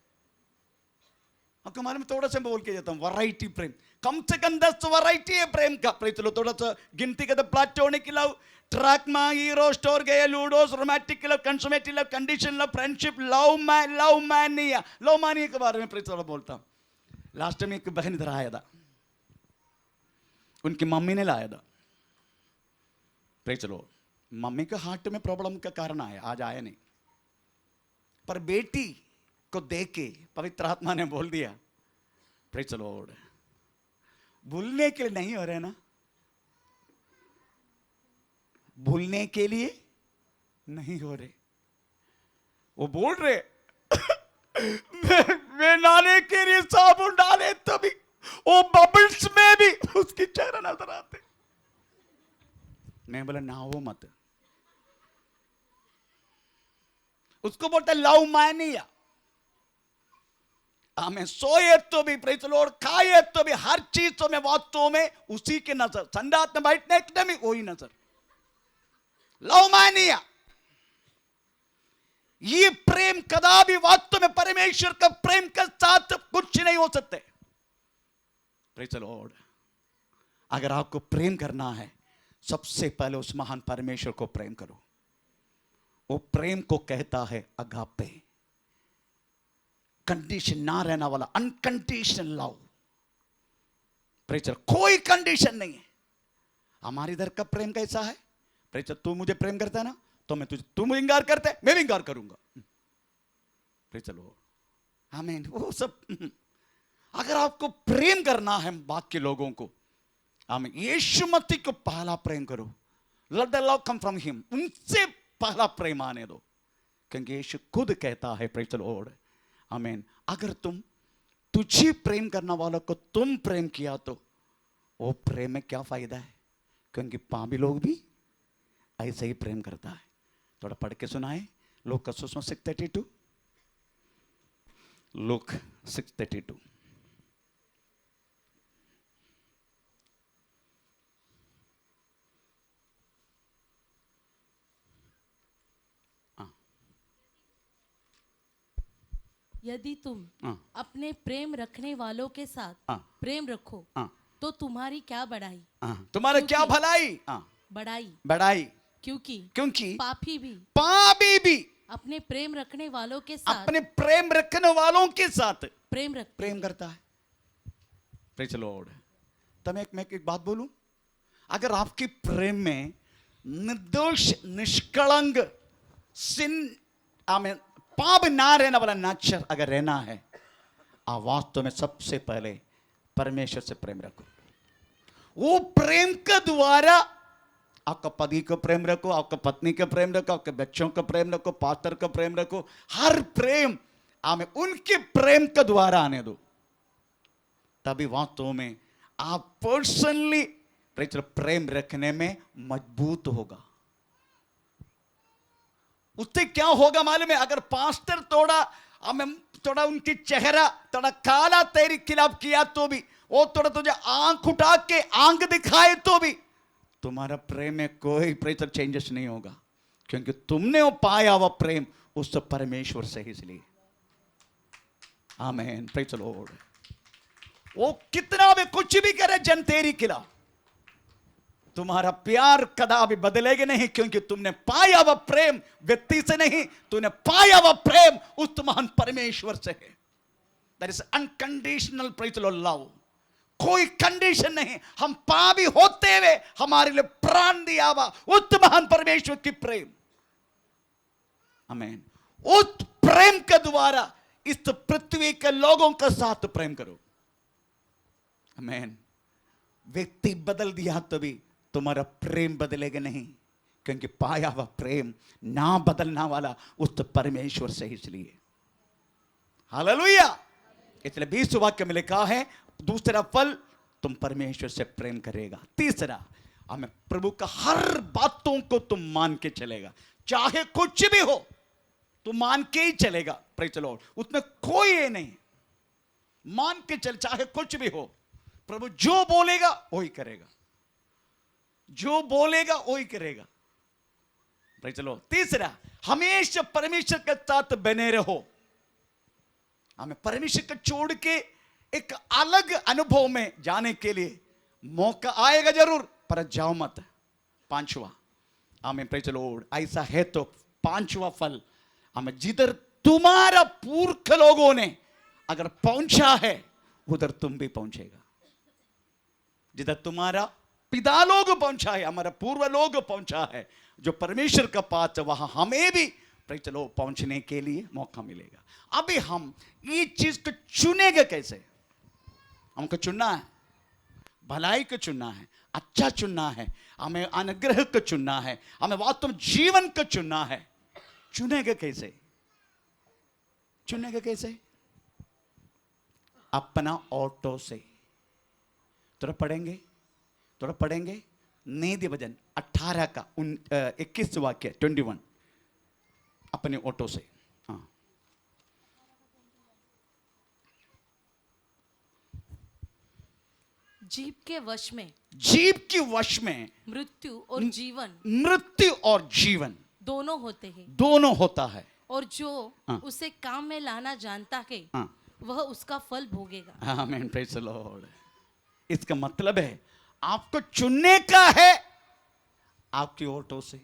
Speaker 1: आपको मालूम, थोड़ा सा मैं बोल के जाता हूँ, वैरायटी प्रेम, कम से कम 10 वैरायटी है प्रेम का। प्रेम चलो थोड़ा सा गिनती करते, platonic love, pragma, eros, storge, ludus, romantic love, consummative love, condition love, friendship, love mania के बारे में प्रेम चलो बोलता हूँ। लास्ट में एक बहन इधर आया था, उनकी मम्मी ने लाया था। प्रे चलो, मम्मी के हार्ट में प्रॉब्लम का कारण आया, आज आया नहीं, पर बेटी को देख के पवित्र आत्मा ने बोल दिया, प्रे चलो, भूलने के लिए नहीं हो रहे ना, भूलने के लिए नहीं हो रहे। वो बोल रहे मैं नहाने के लिए साबुन डाले तभी वो बबल्स में भी उसकी चेहरा नजर आते। मैं बोला नहाओ मत, उसको बोलता लव मानिया। हमें सोए तो भी, प्रेज़ द लॉर्ड, खाए तो भी, हर चीजों में, बातों में उसी के नजर, संडास में बैठने के भी वही नजर, लव मानिया। ये प्रेम कदापि वास्तव में परमेश्वर का प्रेम के साथ कुछ नहीं हो सकते। प्रेज़ द लॉर्ड, अगर आपको प्रेम करना है, सबसे पहले उस महान परमेश्वर को प्रेम करो। वो प्रेम को कहता है अगापे, कंडीशन ना रहना वाला, unconditional love. Praise the Lord, कोई कंडीशन नहीं है। हमारे इधर का प्रेम कैसा है? प्रेज़ द लॉर्ड, तू मुझे प्रेम करता है ना, तो मैं तुझे, तू मुझे इंकार करता है, मैं भी इंकार करूंगा। प्रेज़ द लॉर्ड, आमीन। वो सब अगर आपको प्रेम करना है बाकी लोगों को, आमीन, यीशु मसीह को पहला प्रेम करो। Let the love come from him, उनसे पहला प्रेम आने दो, क्योंकि यीशु खुद कहता है, प्रेज़ द लॉर्ड, आमीन, अगर तुझे प्रेम करने वालों को तुम प्रेम किया तो वो प्रेम में क्या फायदा है? क्योंकि पापी लोग भी ऐसे ही प्रेम करता है। थोड़ा पढ़ के सुनाए, लूका 6:32, लूका 6:32।
Speaker 2: यदि तुम
Speaker 1: हाँ।
Speaker 2: अपने प्रेम रखने वालों के साथ
Speaker 1: हाँ।
Speaker 2: प्रेम रखो
Speaker 1: हाँ।
Speaker 2: तो तुम्हारी क्या बढ़ाई,
Speaker 1: तुम्हारा क्या भलाई, बढ़ाई, क्योंकि
Speaker 2: पापी भी अपने प्रेम रखने वालों के साथ,
Speaker 1: अपने प्रेम रखने वालों के साथ
Speaker 2: प्रेम
Speaker 1: करता है। प्रेज़ द लॉर्ड, तब मैं एक बात बोलूं, अगर आपके प्रेम में निर्दोष, निष्कलंक, सिन, आमीन, पाप ना रहने वाला नेचर अगर रहना है, आप वास्तव में सबसे पहले परमेश्वर से प्रेम रखो। वो प्रेम के द्वारा आपका पति को प्रेम रखो, आपका पत्नी का प्रेम रखो, आपके बच्चों का प्रेम रखो, पास्टर का प्रेम रखो, हर प्रेम हमें उनके प्रेम के द्वारा आने दो, तभी वास्तव में आप पर्सनली प्रेम रखने में मजबूत होगा। उससे क्या होगा मालूम है? अगर पास्टर थोड़ा उनकी चेहरा थोड़ा काला तेरे खिलाफ किया तो भी, वो थोड़ा तुझे आंख उठा के आंख दिखाए तो भी, तुम्हारा प्रेम में कोई प्रेम चेंजेस नहीं होगा, क्योंकि तुमने वो पाया हुआ प्रेम उस परमेश्वर से, इसलिए आमीन, प्रेज़ द लॉर्ड। वो कितना भी कुछ भी करे जन तेरी खिलाफ, तुम्हारा प्यार कदापि बदलेगा नहीं, क्योंकि तुमने पाया हुआ प्रेम व्यक्ति से नहीं, तूने पाया हुआ प्रेम उस महान परमेश्वर से है। That is unconditional, praise the Lord, love. कोई कंडीशन नहीं। हम पापी होते हुए हमारे लिए प्राण दिया हुआ उस महान परमेश्वर की प्रेम, आमीन, उस प्रेम के द्वारा इस पृथ्वी के लोगों के साथ प्रेम करो, आमीन। व्यक्ति बदल दिया तो भी तुम्हारा प्रेम बदलेगा नहीं, क्योंकि पाया हुआ प्रेम ना बदलना वाला उस परमेश्वर से, इसलिए हालेलुया। इसलिए 20 वाक्य में लिखा है, दूसरा फल तुम परमेश्वर से प्रेम करेगा। तीसरा, हमें प्रभु का हर बातों को तुम मान के चलेगा, चाहे कुछ भी हो तुम मान के ही चलेगा। प्रेज़ द लॉर्ड, उसमें कोई ये नहीं, मान के चल, चाहे कुछ भी हो। प्रभु जो बोलेगा वही करेगा, जो बोलेगा वही करेगा। Praise the Lord. तीसरा, हमेशा परमेश्वर के साथ बने रहो, हमें परमेश्वर को छोड़ के एक अलग अनुभव में जाने के लिए मौका आएगा जरूर, पर जाओ मत। पांचवा, आमेन, प्रेज़ द लॉर्ड। ऐसा है तो पांचवा फल, हमें जिधर तुम्हारा पूर्व लोगों ने अगर पहुंचा है उधर तुम भी पहुंचेगा। जिधर तुम्हारा पिता लोग पहुंचा है, हमारा पूर्व लोग पहुंचा है, जो परमेश्वर का पास, वहां हमें भी प्रेज़ द लॉर्ड पहुंचने के लिए मौका मिलेगा। अभी हम ये चीज को चुनेंगे कैसे? हमको चुनना है, भलाई को चुनना है, अच्छा चुनना है, हमें अनुग्रह को चुनना है, हमें वास्तव में जीवन को चुनना है। चुनेंगे कैसे? चुनेंगे कैसे? अपना ऑटो से। थोड़ा पढ़ेंगे नीति वचन 18 का 21 वाक्य 21, अपने ऑटो से। हाँ,
Speaker 2: जीव के वश में,
Speaker 1: जीव के वश में
Speaker 2: मृत्यु और जीवन,
Speaker 1: मृत्यु और जीवन
Speaker 2: दोनों होते हैं,
Speaker 1: दोनों होता है।
Speaker 2: और जो
Speaker 1: हाँ।
Speaker 2: उसे काम में लाना जानता है,
Speaker 1: हाँ,
Speaker 2: वह उसका फल भोगेगा।
Speaker 1: आमीन, प्रेज़ द लॉर्ड। इसका मतलब है आपको चुनने का है आपकी ऑटो से,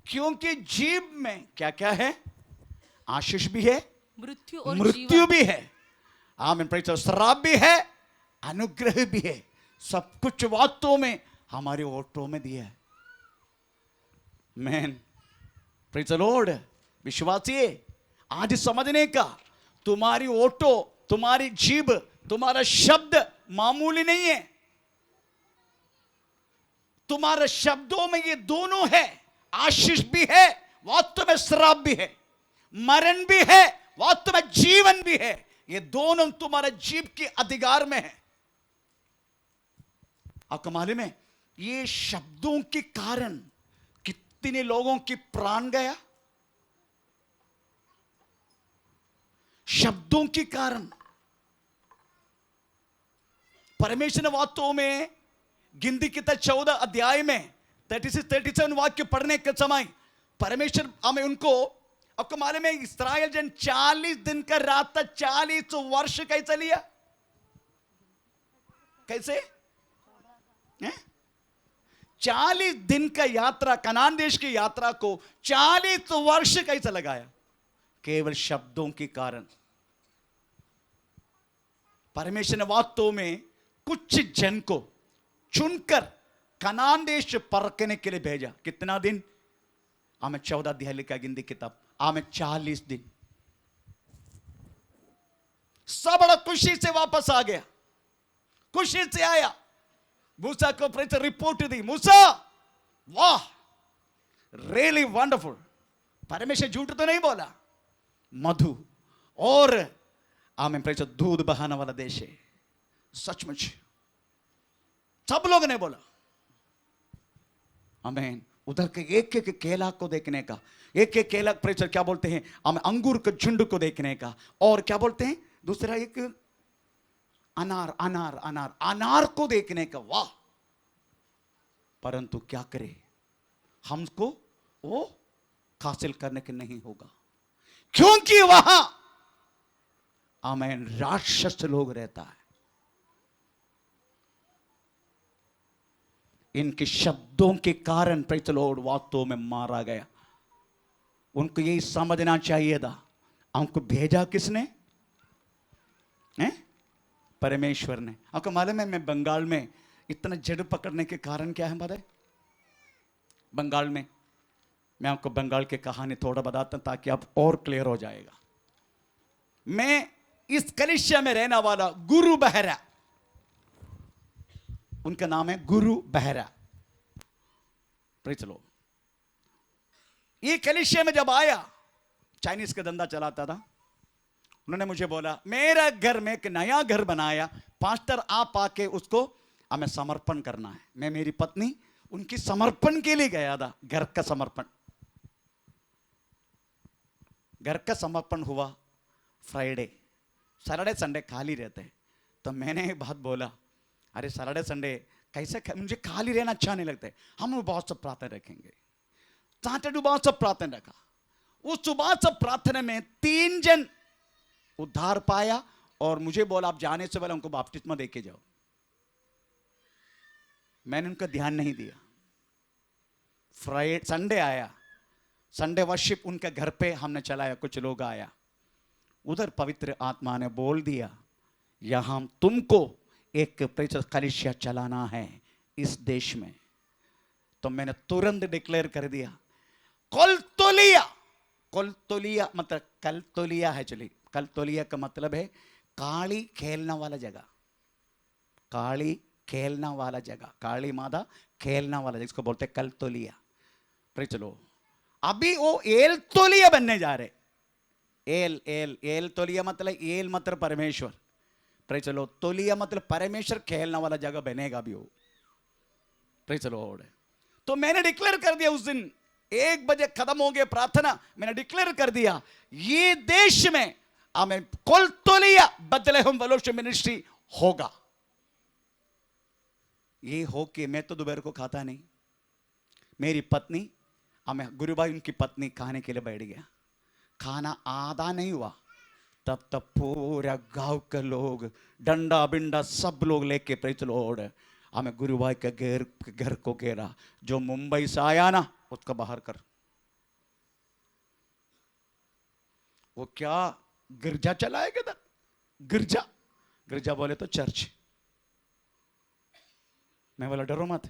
Speaker 1: क्योंकि जीव में क्या क्या है? आशीष भी है,
Speaker 2: मृत्यु और
Speaker 1: मृत्यु
Speaker 2: जीवन।
Speaker 1: भी है, आमीन, प्रेज़ द लॉर्ड। श्राप भी है, अनुग्रह भी है। सब कुछ वास्तव में हमारे ऑटो में दिया है। Man, praise the Lord. विश्वासी, आज समझने का, तुम्हारी ऑटो, तुम्हारी जीभ, तुम्हारा शब्द मामूली नहीं है। तुम्हारे शब्दों में ये दोनों है, आशीष भी है, वास्तव में श्राप भी है, मरण भी है, वास्तव में जीवन भी है। ये दोनों तुम्हारे जीव के अधिकार में है। आपको मालूम है, ये शब्दों के कारण कितने लोगों की प्राण गया? शब्दों के कारण। परमेश्वर ने वास्तव में गिनती की 14 अध्याय में 36-37 वाक्य पढ़ने के समय परमेश्वर हमें उनको, आपको मालूम है, इस्राएल जन 40 दिन का रात 40 वर्ष कैसे लिया? कैसे? 40 दिन का यात्रा, कनान देश की यात्रा को 40 वर्ष कैसे लगाया? केवल शब्दों के कारण। परमेश्वर ने वास्तव में कुछ जन को चुनकर कनान देश परखने के लिए भेजा। कितना दिन? हमें 14 अध्याय लिखा गिनती किताब, हमें 40 दिन। सब बड़ा खुशी से वापस आ गया, खुशी से आया। मूसा को रिपोर्ट दी, मूसा वाह, रियली वंडरफुल। परमेश्वर झूठ तो नहीं बोला, मधु और आमें प्रेषित दूध बहाने वाला देश है। सचमुच सब लोग ने बोला आमेन। उधर के एक एक केला को देखने का, एक एक केला प्रेषित क्या बोलते हैं, हमें अंगूर के झुंड को देखने का, और क्या बोलते हैं दूसरा, एक अनार अनार अनार अनार को देखने का। वाह! परंतु क्या करे, हमको वो हासिल करने के नहीं होगा, क्योंकि वहां आमेन राक्षस लोग रहता है। इनके शब्दों के कारण प्रेज़ द लॉर्ड वास्तव में मारा गया। उनको यही समझना चाहिए था, हमको भेजा किसने? परमेश्वर ने। आपको मालूम है, मैं बंगाल में इतना जड़ पकड़ने के कारण क्या है पता है? बंगाल में, मैं आपको बंगाल की कहानी थोड़ा बताता हूं ताकि आप और क्लियर हो जाएगा। मैं इस कलिसिया में रहने वाला गुरु बहरा, उनका नाम है गुरु बहरा, प्रेज़ द लॉर्ड। ये कलिसिया में जब आया, चाइनीज का धंधा चलाता था, उन्होंने मुझे बोला मेरा घर में एक नया घर बनाया, पास्टर आप आके उसको हमें समर्पण करना है। मैं मेरी पत्नी उनकी समर्पण के लिए गया था। घर का समर्पण, घर का समर्पण हुआ फ्राइडे, सैटरडे संडे खाली रहते हैं। तो मैंने एक बात बोला, अरे सैटरडे संडे कैसे, मुझे खाली रहना अच्छा नहीं लगता है, हम बहुत सब प्रार्थना रखेंगे। सैटरडे बहुत सब प्रार्थना रखा। उस सुबह सब प्रार्थना में 3 जन उद्धार पाया और मुझे बोला आप जाने से पहले उनको बपतिस्मा दे के जाओ। मैंने उनका ध्यान नहीं दिया। फ्राइडे संडे आया, संडे वर्शिप उनके घर पे हमने चलाया, कुछ लोग आया, उधर पवित्र आत्मा ने बोल दिया यहां तुमको एक कलीसिया चलाना है इस देश में। तो मैंने तुरंत डिक्लेयर कर दिया कलतोलिया। कलतोलिया मतलब कलतोलिया है, चलिए कलतोलिया का मतलब है काली खेलना वाला जगह, काली खेलना वाला जगह, काली माता खेलना वाला जगह, इसको बोलते हैं कलतोलिया। पर चलो अभी वो एल तोलिया बनने जा रहे। एल एल एल तोलिया मतलब एल मतलब परमेश्वर, पर चलो तोलिया मतलब परमेश्वर खेलना वाला जगह बनेगा भी वो। पर चलो तो मैंने डिक्लेयर कर दिया उस दिन 1 बजे खत्म हो गया प्रार्थना, मैंने डिक्लेयर कर दिया ये देश में हमें कलतोलिया बेथलेहम फेलोशिप मिनिस्ट्री होगा। ये हो के मैं तो दोपहर को खाता नहीं, मेरी पत्नी हमें गुरु भाई उनकी पत्नी खाने के लिए बैठ गया, खाना आधा नहीं हुआ तब तक पूरा गांव के लोग डंडा बिंडा सब लोग लेके प्रेज लॉर्ड हमें गुरु भाई के घर को घेरा। जो मुंबई से आया ना उसका बाहर कर। वो क्या गिरजा चलाए किधर, गिरजा गिरजा बोले तो चर्च। मैं बोला डरो मत,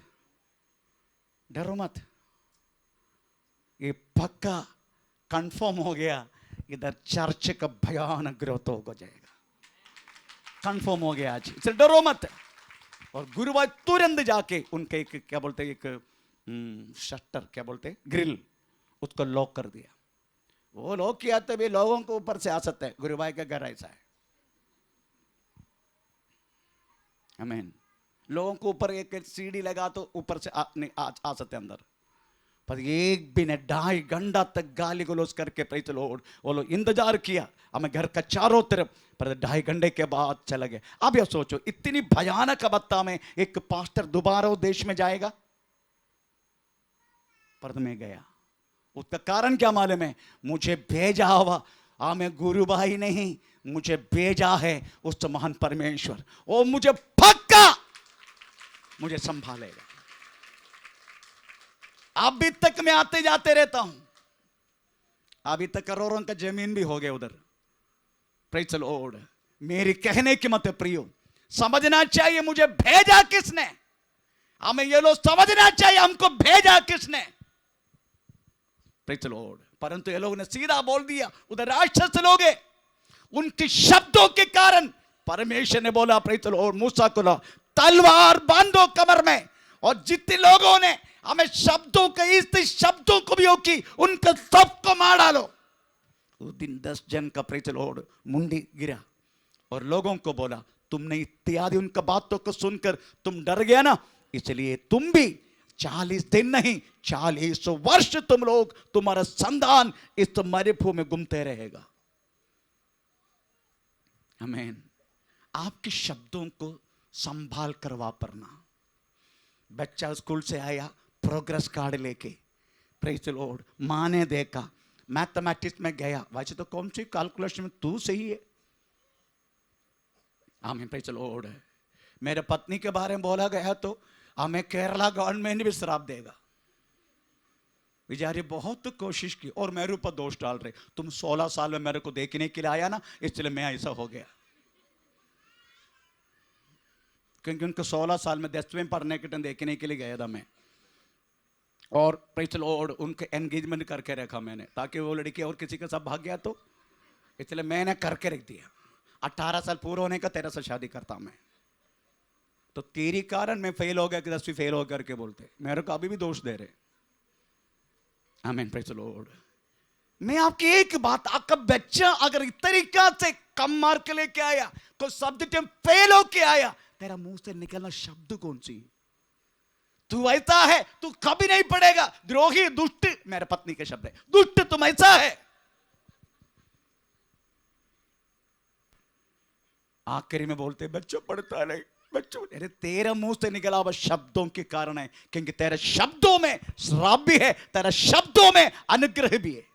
Speaker 1: डरो मत, ये पक्का कंफर्म हो गया इधर चर्च का भयानक ग्रोथ हो जाएगा, कंफर्म हो गया आज, इसलिए डरो मत। और गुरुवार तुरंत जाके उनके एक क्या बोलते एक शटर क्या बोलते ग्रिल उसको लॉक कर दिया। वो लॉक किया तो भी लोगों को ऊपर से आ सकते हैं, गुरुवार का घर ऐसा है। आमीन। लोगों को ऊपर एक सीढ़ी लगा तो ऊपर से आ सकते अंदर, पर एक भी ने 2.5 घंटा तक गाली गलौज करके प्रेज लॉर्ड वो लोग इंतजार किया हमें घर का चारों तरफ, पर 2.5 घंटे के बाद चला गया। अब ये सोचो इतनी भयानक अवस्था में एक पास्टर दोबारा उस देश में जाएगा, पर मैं गया। उसका कारण क्या मालूम है? मुझे भेजा हुआ हमें गुरु भाई नहीं, मुझे भेजा है उस महान परमेश्वर, वो मुझे पक्का मुझे संभालेगा। अभी तक मैं आते जाते रहता हूं, अभी तक करोड़ों का जमीन भी हो गया उधर। Praise the Lord. मेरी कहने की मत प्रियो, समझना चाहिए मुझे भेजा किसने, हमें ये लोग समझना चाहिए हमको भेजा किसने। Praise the Lord. परंतु ये लोग ने सीधा बोल दिया, उधर राक्षस लोग हैं, उनके शब्दों के कारण परमेश्वर ने बोला प्रेज द लॉर्ड मूसा को तलवार बांधो कमर में, और जितने लोगों ने हमें शब्दों के इस शब्दों को भी हो की उनका सबको मार डालो। उस दिन 10 जन का प्रेज द लॉर्ड मुंडी गिरा और लोगों को बोला तुमने इत्यादि उनका बातों को सुनकर तुम डर गया ना, इसलिए तुम भी 40 दिन नहीं 40 वर्ष तुम लोग तुम्हारा संतान इस मरुभूमि में घूमते रहेगा। आमीन। आपके शब्दों को संभाल कर वापरना। बच्चा स्कूल से आया प्रोग्रेस कार्ड लेके, प्रेज द लॉर्ड, मां ने देखा मैथमेटिक्स में गया, वैसे तो कौन सी कैलकुलेशन में तू सही है। आमीन। Praise the Lord. मेरे पत्नी के बारे में बोला गया तो हमें केरला गवर्नमेंट भी श्राप देगा। बेचारी बहुत कोशिश की और मेरे ऊपर दोष डाल रहे, तुम 16 साल में मेरे को देखने के लिए आया ना, इसलिए मैं ऐसा हो गया। क्योंकि उनको 16 साल में 10वीं पढ़ने के टाइम देखने के लिए गया था मैं, और प्रेज द लॉर्ड उनके एंगेजमेंट करके रखा मैंने, ताकि वो लड़की और किसी के साथ भाग गया तो, इसलिए मैंने करके रख दिया। 18 साल पूरा होने का 13 से शादी करता मैं, तो तेरी कारण मैं फेल हो गया कि 10वीं फेल हो करके बोलते, मेरे को अभी भी दोष दे रहे। आमीन। Praise the Lord. मैं आपकी एक बात, आपका बच्चा अगर इस तरीका से कम मार्क लेके आया, कोई सब्जेक्ट में फेल होके आया, तेरा मुंह से निकलना शब्द कौन सी? तू ऐसा है, तू कभी नहीं पढ़ेगा, द्रोही, दुष्ट, मेरे पत्नी के शब्द है, दुष्ट तुम ऐसा है। आखिरी में बोलते बच्चों पढ़ता नहीं, बच्चों, अरे तेरा मुंह से निकला हुआ शब्दों के कारण है, क्योंकि तेरे शब्दों में श्राप भी है, तेरे शब्दों में अनुग्रह भी है।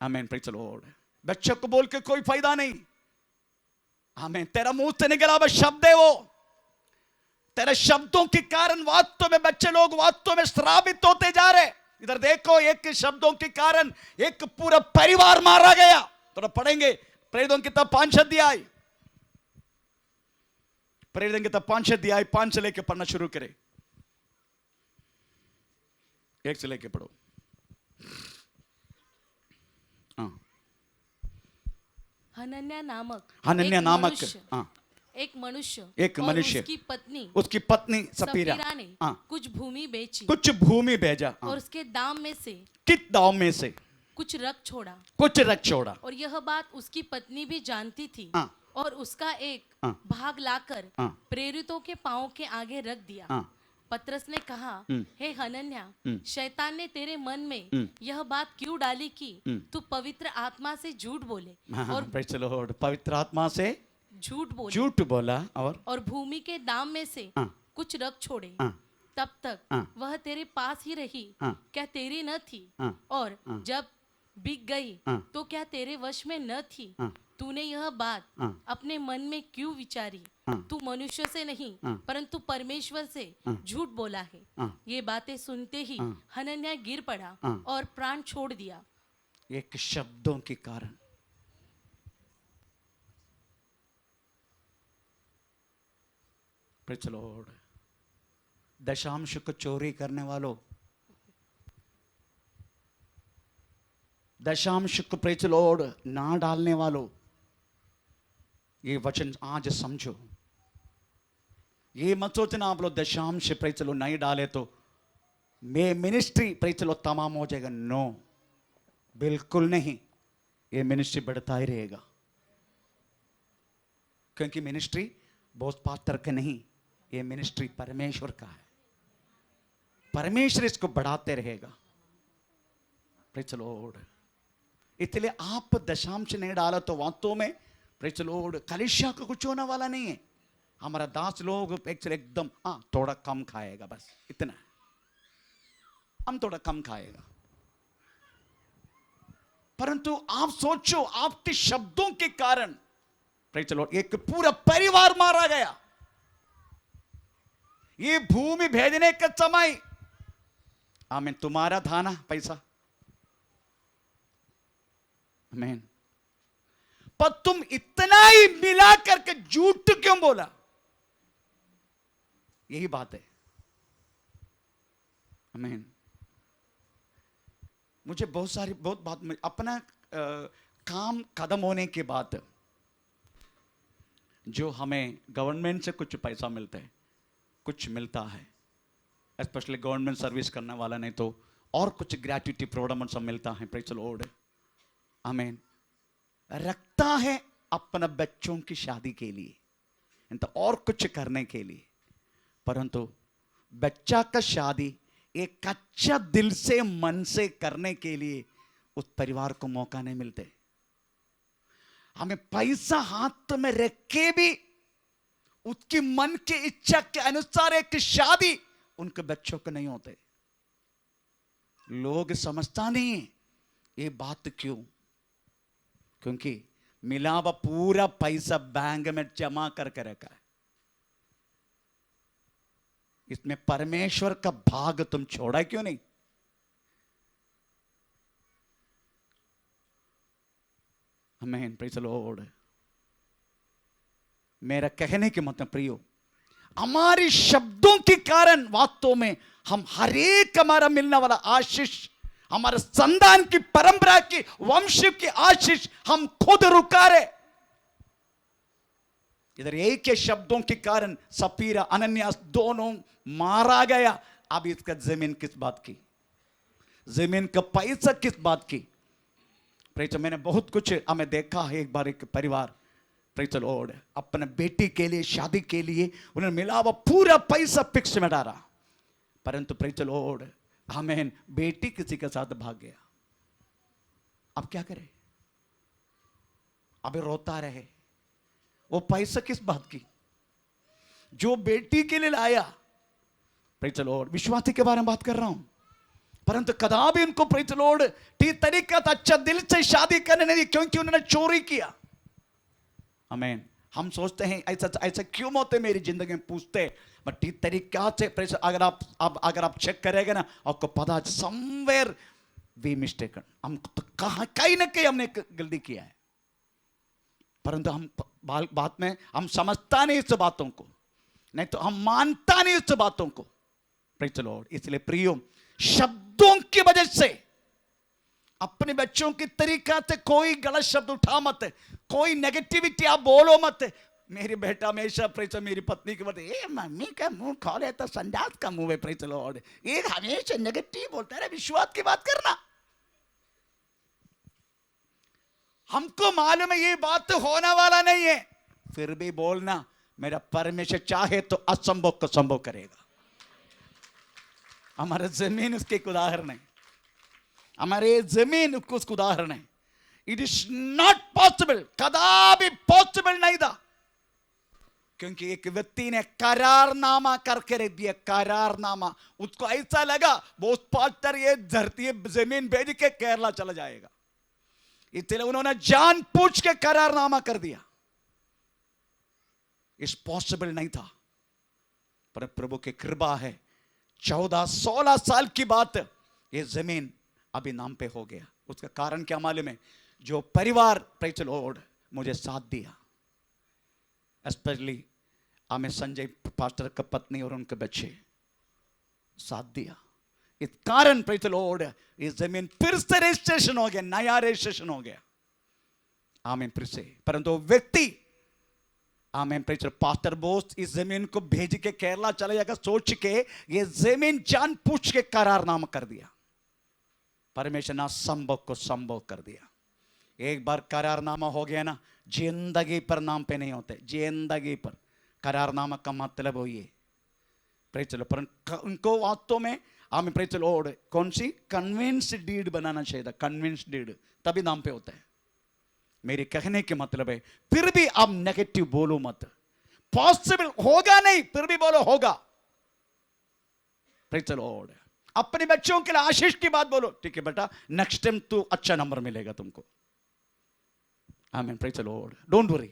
Speaker 1: आमीन। Praise the Lord. बच्चे को बोल के कोई फायदा नहीं। हमें तेरा मुंह से निकला हुआ शब्द है वो, तेरे शब्दों के कारण वास्तव में बच्चे लोग वास्तव में श्रापित होते जा रहे। इधर देखो, एक शब्दों के कारण एक पूरा परिवार मारा गया। तो पढ़ेंगे प्रेरितों की किताब 5 अध्याय, प्रेरितों की किताब 5 अध्याय 5 से लेके पढ़ना शुरू करें। 1 से लेके पढ़ो। हाँ,
Speaker 2: हनन्या नामक
Speaker 1: एक
Speaker 2: और
Speaker 1: मनुष्य
Speaker 2: उसकी
Speaker 1: पत्नी सपीरा
Speaker 2: ने कुछ भूमि बेची,
Speaker 1: कुछ भूमि भेजा
Speaker 2: और उसके दाम में से
Speaker 1: कित दाव में से
Speaker 2: कुछ रख छोड़ा। और यह बात उसकी पत्नी भी जानती थी, और उसका एक भाग लाकर प्रेरितों के पांव के आगे रख दिया। पतरस ने कहा, हे हनन्या, शैतान ने तेरे मन में यह बात क्यों डाली कि तू पवित्र आत्मा से झूठ बोले और
Speaker 1: पवित्र आत्मा से झूठ बोला और
Speaker 2: भूमि के दाम में से कुछ रख छोड़े। तब तक वह तेरे पास ही रही, क्या तेरी न थी? और जब बिक गई तो क्या तेरे वश में न थी? तूने यह बात अपने मन में क्यों विचारी? तू मनुष्य से नहीं परंतु परमेश्वर से झूठ बोला है। ये बातें सुनते ही हनन्या गिर पड़ा और प्राण छोड़ दिया।
Speaker 1: एक शब्दों के कारण। Praise the Lord. दशांश को चोरी करने वालों, दशांश को प्रेज़ द लॉर्ड ना डालने वालों, ये वचन आज समझो। ये मत सोचना आप लोग दशांश प्रेज़ द लॉर्ड नहीं डाले तो मैं मिनिस्ट्री प्रेज़ द लॉर्ड तमाम हो जाएगा। नो, बिल्कुल नहीं। ये मिनिस्ट्री बढ़ता ही रहेगा, क्योंकि मिनिस्ट्री बहुत पास्टर का नहीं, ये मिनिस्ट्री परमेश्वर का है। परमेश्वर इसको बढ़ाते रहेगा। Praise the Lord. इसलिए आप दशांश नहीं डाला तो वास्तव में प्रेज़ द लॉर्ड कलीसिया का कुछ होने वाला नहीं है। हमारा दास लोग एकदम थोड़ा कम खाएगा, बस इतना, हम थोड़ा कम खाएगा। परंतु आप सोचो, आपके शब्दों के कारण प्रेज़ द लॉर्ड एक पूरा परिवार मारा गया। ये भूमि भेजने का समय, आमीन, तुम्हारा था ना पैसा, आमीन, पर तुम इतना ही मिला करके झूठ क्यों बोला? यही बात है, आमीन। मुझे बहुत बात अपना काम खत्म होने के बाद जो हमें गवर्नमेंट से कुछ पैसा मिलता है, कुछ मिलता है, स्पेशली गवर्नमेंट सर्विस करने वाला नहीं तो और कुछ ग्रेच्युटी प्रोग्राम सब मिलता है। प्रेज़ द लॉर्ड, आमीन। रखता है अपने बच्चों की शादी के लिए तो और कुछ करने के लिए, परंतु बच्चा का शादी एक कच्चा दिल से मन से करने के लिए उस परिवार को मौका नहीं मिलते। हमें पैसा हाथ में रख के भी उसकी मन की इच्छा के अनुसार एक शादी उनके बच्चों को नहीं होते। लोग समझता नहीं ये बात क्यों? क्योंकि मिला हुआ पूरा पैसा बैंक में जमा करके रखा है। इसमें परमेश्वर का भाग तुम छोड़ा क्यों नहीं? आमीन, प्रेज़ द लॉर्ड। मेरा कहने के मतलब प्रियो, हमारे शब्दों के कारण वास्तव में हम हर एक हमारा मिलने वाला आशीष, हमारे संतान की परंपरा की वंश की आशीष हम खुद रुका रहे। इधर एक के शब्दों के कारण सपीरा अनन्यास दोनों मारा गया। अब इसका जमीन किस बात की? जमीन का पैसा किस बात की? प्रेज़, मैंने बहुत कुछ हमें देखा है। एक बार एक परिवार प्रेज़ द लॉर्ड अपने बेटी के लिए शादी के लिए उन्होंने मिला हुआ पूरा पैसा फिक्स में डाला, परंतु प्रेज़ द लॉर्ड, आमीन, बेटी किसी के साथ भाग गया। अब क्या करे? अबे रोता रहे। वो पैसा किस बात की? जो बेटी के लिए लाया। प्रेज़ द लॉर्ड, विश्वासी के बारे में बात कर रहा हूं। परंतु कदापि उनको प्रेज द लॉर्ड ठीक तरीका था अच्छा दिल से शादी करने नहीं दी, क्योंकि उन्होंने चोरी किया। आमीन। हम सोचते हैं ऐसा ऐसा क्यों होते मेरी जिंदगी में, पूछते बट ठीक तरीका से प्रेज, अगर आप चेक करेंगे ना, आपको पता समवेयर वी मिस्टेकन, हम तो कहीं ना कहीं हमने गलती किया है, परंतु हम बात में हम समझता नहीं इस बातों को, नहीं तो हम मानता नहीं इस बातों को। Praise the Lord. इसलिए प्रियो, शब्दों की वजह से अपने बच्चों की तरीका से कोई गलत शब्द उठा मत, कोई नेगेटिविटी आप बोलो मत। मेरी बेटा हमेशा प्रेज, मेरी पत्नी की बात, ये मम्मी का मुंह खा लेता, संडास का मुंह है, प्रेज द लॉर्ड, ये हमेशा नेगेटिव बोलता है। विश्वास की बात करना, हमको मालूम है ये बात तो होने वाला नहीं है, फिर भी बोलना। मेरा परमेश्वर चाहे तो असंभव को संभव करेगा। हमारा जमीन उसके एक उदाहरण है, हमारे जमीन उसका उदाहरण है। इट इज नॉट पॉसिबल, कदापि पॉसिबल नहीं था, क्योंकि एक व्यक्ति ने करारनामा करके रख दिया। करारनामा, उसको ऐसा लगा वो पास्टर ये धरती जमीन भेज के केरला चला जाएगा, इसलिए उन्होंने जान पूछ के करारनामा कर दिया। इस पॉसिबल नहीं था, पर प्रभु की कृपा है, 14-16 साल की बात, ये जमीन अभी नाम पे हो गया। उसका कारण क्या मालूम है? जो परिवार प्रेज द लॉर्ड मुझे साथ दिया, स्पेशली हमें संजय पास्टर का पत्नी और उनके बच्चे साथ दिया। इस कारण प्रेज द लॉर्ड ये जमीन फिर से रजिस्ट्रेशन हो गया, नया रजिस्ट्रेशन हो गया। आमीन। फिर से, परंतु व्यक्ति, आमीन, प्रेज द, पास्टर बोस इस जमीन को भेज के केरला चला जाएगा सोच के ये जमीन जान पूछ के करारनामा कर दिया। परमेश्वर ने असंभव को संभव कर दिया। एक बार करारनामा हो गया ना, जिंदगी पर नाम पे नहीं होते, जिंदगी पर। करारनामा का मतलब वही है, प्रेज द लॉर्ड। पर उनको वास्तव में आमीन, प्रेज द लॉर्ड, कौन सी कन्विंस डीड बनाना चाहिए था, कन्विंस डीड, तभी नाम पे होता है। मेरे कहने के मतलब है, फिर भी आप नेगेटिव बोलो मत। पॉसिबल होगा नहीं, फिर भी बोलो होगा। Praise the Lord. अपने बच्चों के लिए आशीष की बात बोलो, ठीक है बेटा, नेक्स्ट टाइम तू अच्छा नंबर मिलेगा तुमको। आमीन, praise the Lord. Don't worry.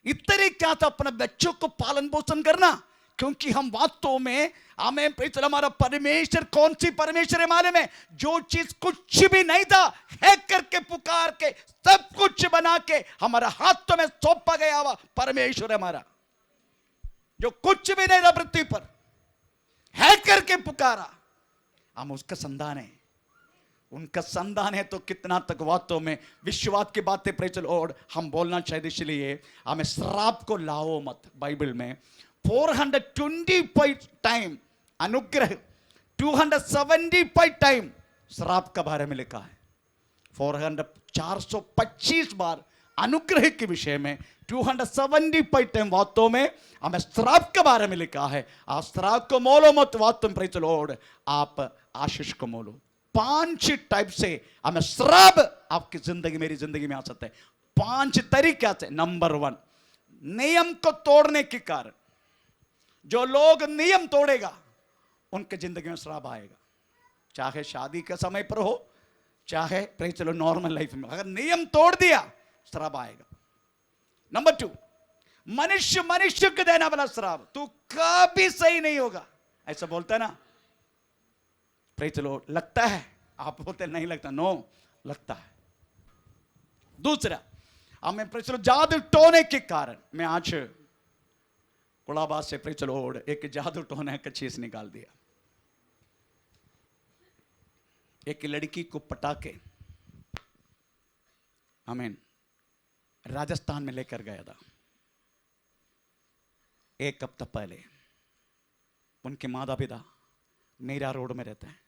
Speaker 1: इतने क्या था अपने बच्चों को पालन पोषण करना, क्योंकि हम वास्तव में, हमें प्रेज द लॉर्ड, हमारा परमेश्वर कौन सी परमेश्वर है मालूम है? जो चीज कुछ भी नहीं था, है करके पुकार के सब कुछ बना के हमारा हाथों में सौंपा गया हुआ परमेश्वर है हमारा, जो कुछ भी नहीं था पृथ्वी पर, है करके पुकारा। हम उसका संतान है, उनका संतान है, तो कितना तक वास्तव में विश्वास की बातें प्रेज द लॉर्ड हम बोलना चाहिए। इसलिए हमें श्राप को लाओ मत। बाइबल में 425 टाइम अनुग्रह, 275 टाइम श्राप के बारे में लिखा है। 425 बार अनुग्रह के विषय में, 275 टाइम वास्तव में हमें श्राप के बारे में लिखा है। आप श्राप को मोलो मत, वास्तव में प्रेज द लॉर्ड आप आशीष को मोलो। 5 टाइप से हमें श्राप आपकी जिंदगी, मेरी जिंदगी में आ सकता है। 5 तरीका से। नंबर 1, नियम को तोड़ने के कारण। जो लोग नियम तोड़ेगा उनके जिंदगी में श्राप आएगा, चाहे शादी के समय पर हो, चाहे praise the Lord normal life में। अगर नियम तोड़ दिया श्राप आएगा। नंबर 2, मनुष्य मनुष्य को देना वाला श्राप, तू कभी सही नहीं होगा, ऐसा बोलता है ना, प्रेज द लॉर्ड। लगता है, आप बोलते नहीं लगता, नो लगता है। दूसरा, हमें प्रेज द लॉर्ड जादू टोने के कारण। मैं आज कुलाबाद से प्रेज द लॉर्ड एक जादू टोने का चीज निकाल दिया। एक लड़की को पटाके, आमीन, राजस्थान में लेकर गया था। 1 हफ्ता पहले उनके माता पिता मीरा रोड में रहते हैं।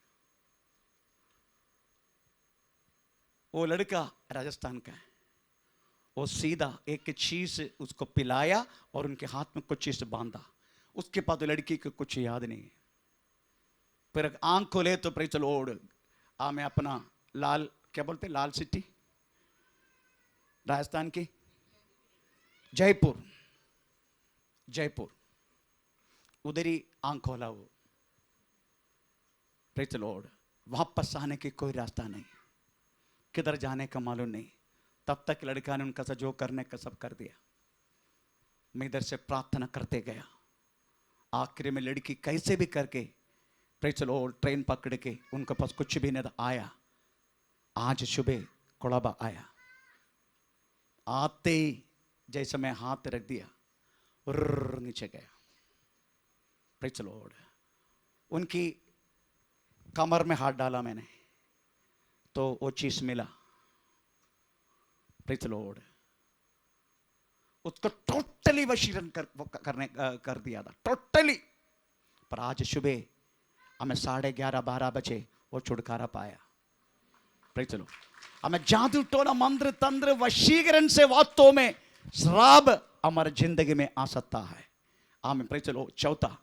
Speaker 1: वो लड़का राजस्थान का है। वो सीधा एक चीज उसको पिलाया और उनके हाथ में कुछ चीज बांधा। उसके बाद लड़की को कुछ याद नहीं है। फिर आंख खोले तो प्रेज द लॉर्ड, मैं अपना लाल, क्या बोलते, लाल सिटी, राजस्थान की जयपुर, जयपुर, उधर ही आंख खोला वो। Praise the Lord. वापस आने की कोई रास्ता नहीं, किधर जाने का मालूम नहीं। तब तक लड़का ने उनका जो करने का सब कर दिया। मैं इधर से प्रार्थना करते गया, आखिर में लड़की कैसे भी करके प्रेज द लॉर्ड ट्रेन पकड़ के, उनके पास कुछ भी नहीं था, आया। आज सुबह कोलाबा आया, आते ही जैसे मैं हाथ रख दिया नीचे गया। Praise the Lord. उनकी कमर में हाथ डाला मैंने तो वो चीज मिला। Praise the Lord. उसको टोटली वशीकरण कर दिया था, टोटली। पर आज सुबह हमें 11:30-12 बजे वो छुटकारा पाया। Praise the Lord. हमें जादू टोना मंत्र तंत्र वशीकरण से वास्तव में श्राप हमारे जिंदगी में आ सकता है। आमीन। Praise the Lord. चौथा,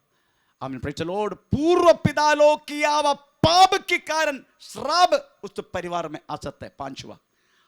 Speaker 1: आमीन। Praise the Lord. पूर्व पिता लोग किया हुआ पाप के कारण श्राप उस परिवार में आ सकता है। पांचवा,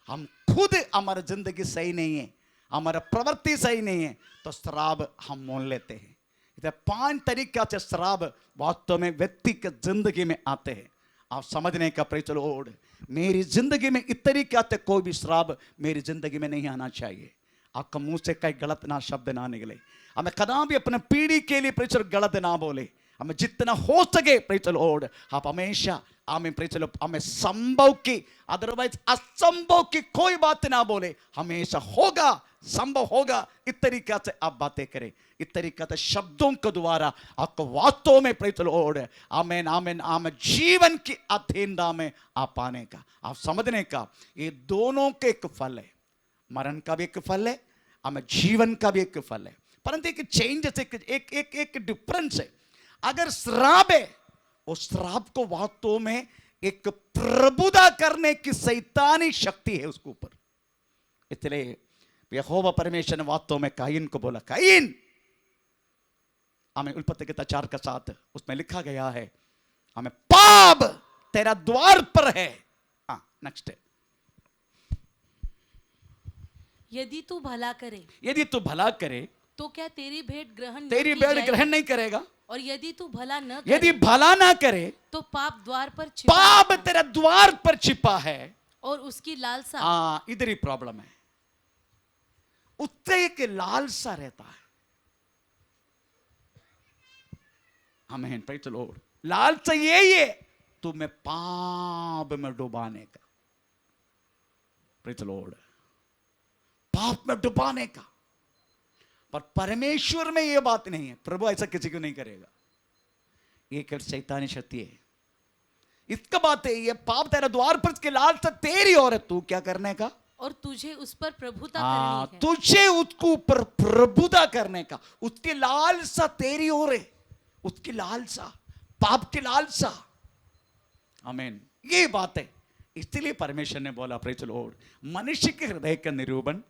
Speaker 1: हम खुद हमारी जिंदगी सही नहीं है, हमारा प्रवृत्ति सही नहीं है, तो श्राप हम मोल लेते हैं। इधर 5 तरीका से श्राप वास्तव में व्यक्ति के जिंदगी में आते हैं। आप समझने का प्रेज द लॉर्ड। मेरी जिंदगी में इस तरीका से कोई भी श्राप मेरी जिंदगी में नहीं आना चाहिए। आपका मुंह से कई गलत ना शब्द ना निकले। हमें कदा भी अपने पीढ़ी के लिए प्रेज गलत ना बोले। हमें जितना हो सके प्रेज द लॉर्ड आप हमेशा आमीन प्रेज द लॉर्ड हमें संभव की, अदरवाइज असंभव की कोई बात ना बोले। हमेशा होगा, संभव होगा, इस तरीका से आप बातें करें, इस तरीका से शब्दों के द्वारा आपको वास्तव में प्रेज द लॉर्ड आमीन आमीन आमीन जीवन की अधीनता में आप पाने का, आप समझने का, ये दोनों के एक फल है। मरण का भी एक फल है, हमें जीवन का भी एक फल है। परंतु एक चेंजेस, एक डिफरेंस है। अगर श्राप है, उस श्राप को वास्तव में एक प्रबुदा करने की शैतानी शक्ति है उसके ऊपर। इसलिए यहोवा परमेश्वर ने वास्तव में काइन को बोला, काइन, हमें उत्पत्ति के 4 के साथ उसमें लिखा गया है, हमें पाप तेरा द्वार पर है। नेक्स्ट है,
Speaker 2: यदि तू भला करे,
Speaker 1: यदि तू भला करे
Speaker 2: तो क्या तेरी भेंट ग्रहण
Speaker 1: तेरी भेंट ग्रहण नहीं करेगा?
Speaker 2: और यदि तू भला न करे,
Speaker 1: यदि भला ना करे
Speaker 2: तो पाप द्वार पर छिपा,
Speaker 1: पाप तेरा द्वार पर छिपा है
Speaker 2: और उसकी लालसा।
Speaker 1: इधर ही प्रॉब्लम है। उत्ते के लालसा रहता है। आमीन। Praise the Lord. लालसा यही है तुम्हें पाप में डुबाने का। Praise the Lord. पाप में डुबाने का। पर परमेश्वर में यह बात नहीं है। प्रभु ऐसा किसी को नहीं करेगा। ये एक शैतानी शक्ति है। इसका बात है, ये पाप तेरा द्वार पर के लालसा तेरी और है, तू क्या करने का?
Speaker 2: और तुझे उस पर प्रभुता करनी है।
Speaker 1: तुझे उसको ऊपर प्रभुता करने का। उसकी लालसा तेरी ओर है, उसकी लालसा, पाप की लालसा। आमीन। ये बात है। इसलिए परमेश्वर ने बोला, प्रेज द लॉर्ड, मनुष्य के हृदय का निरूपण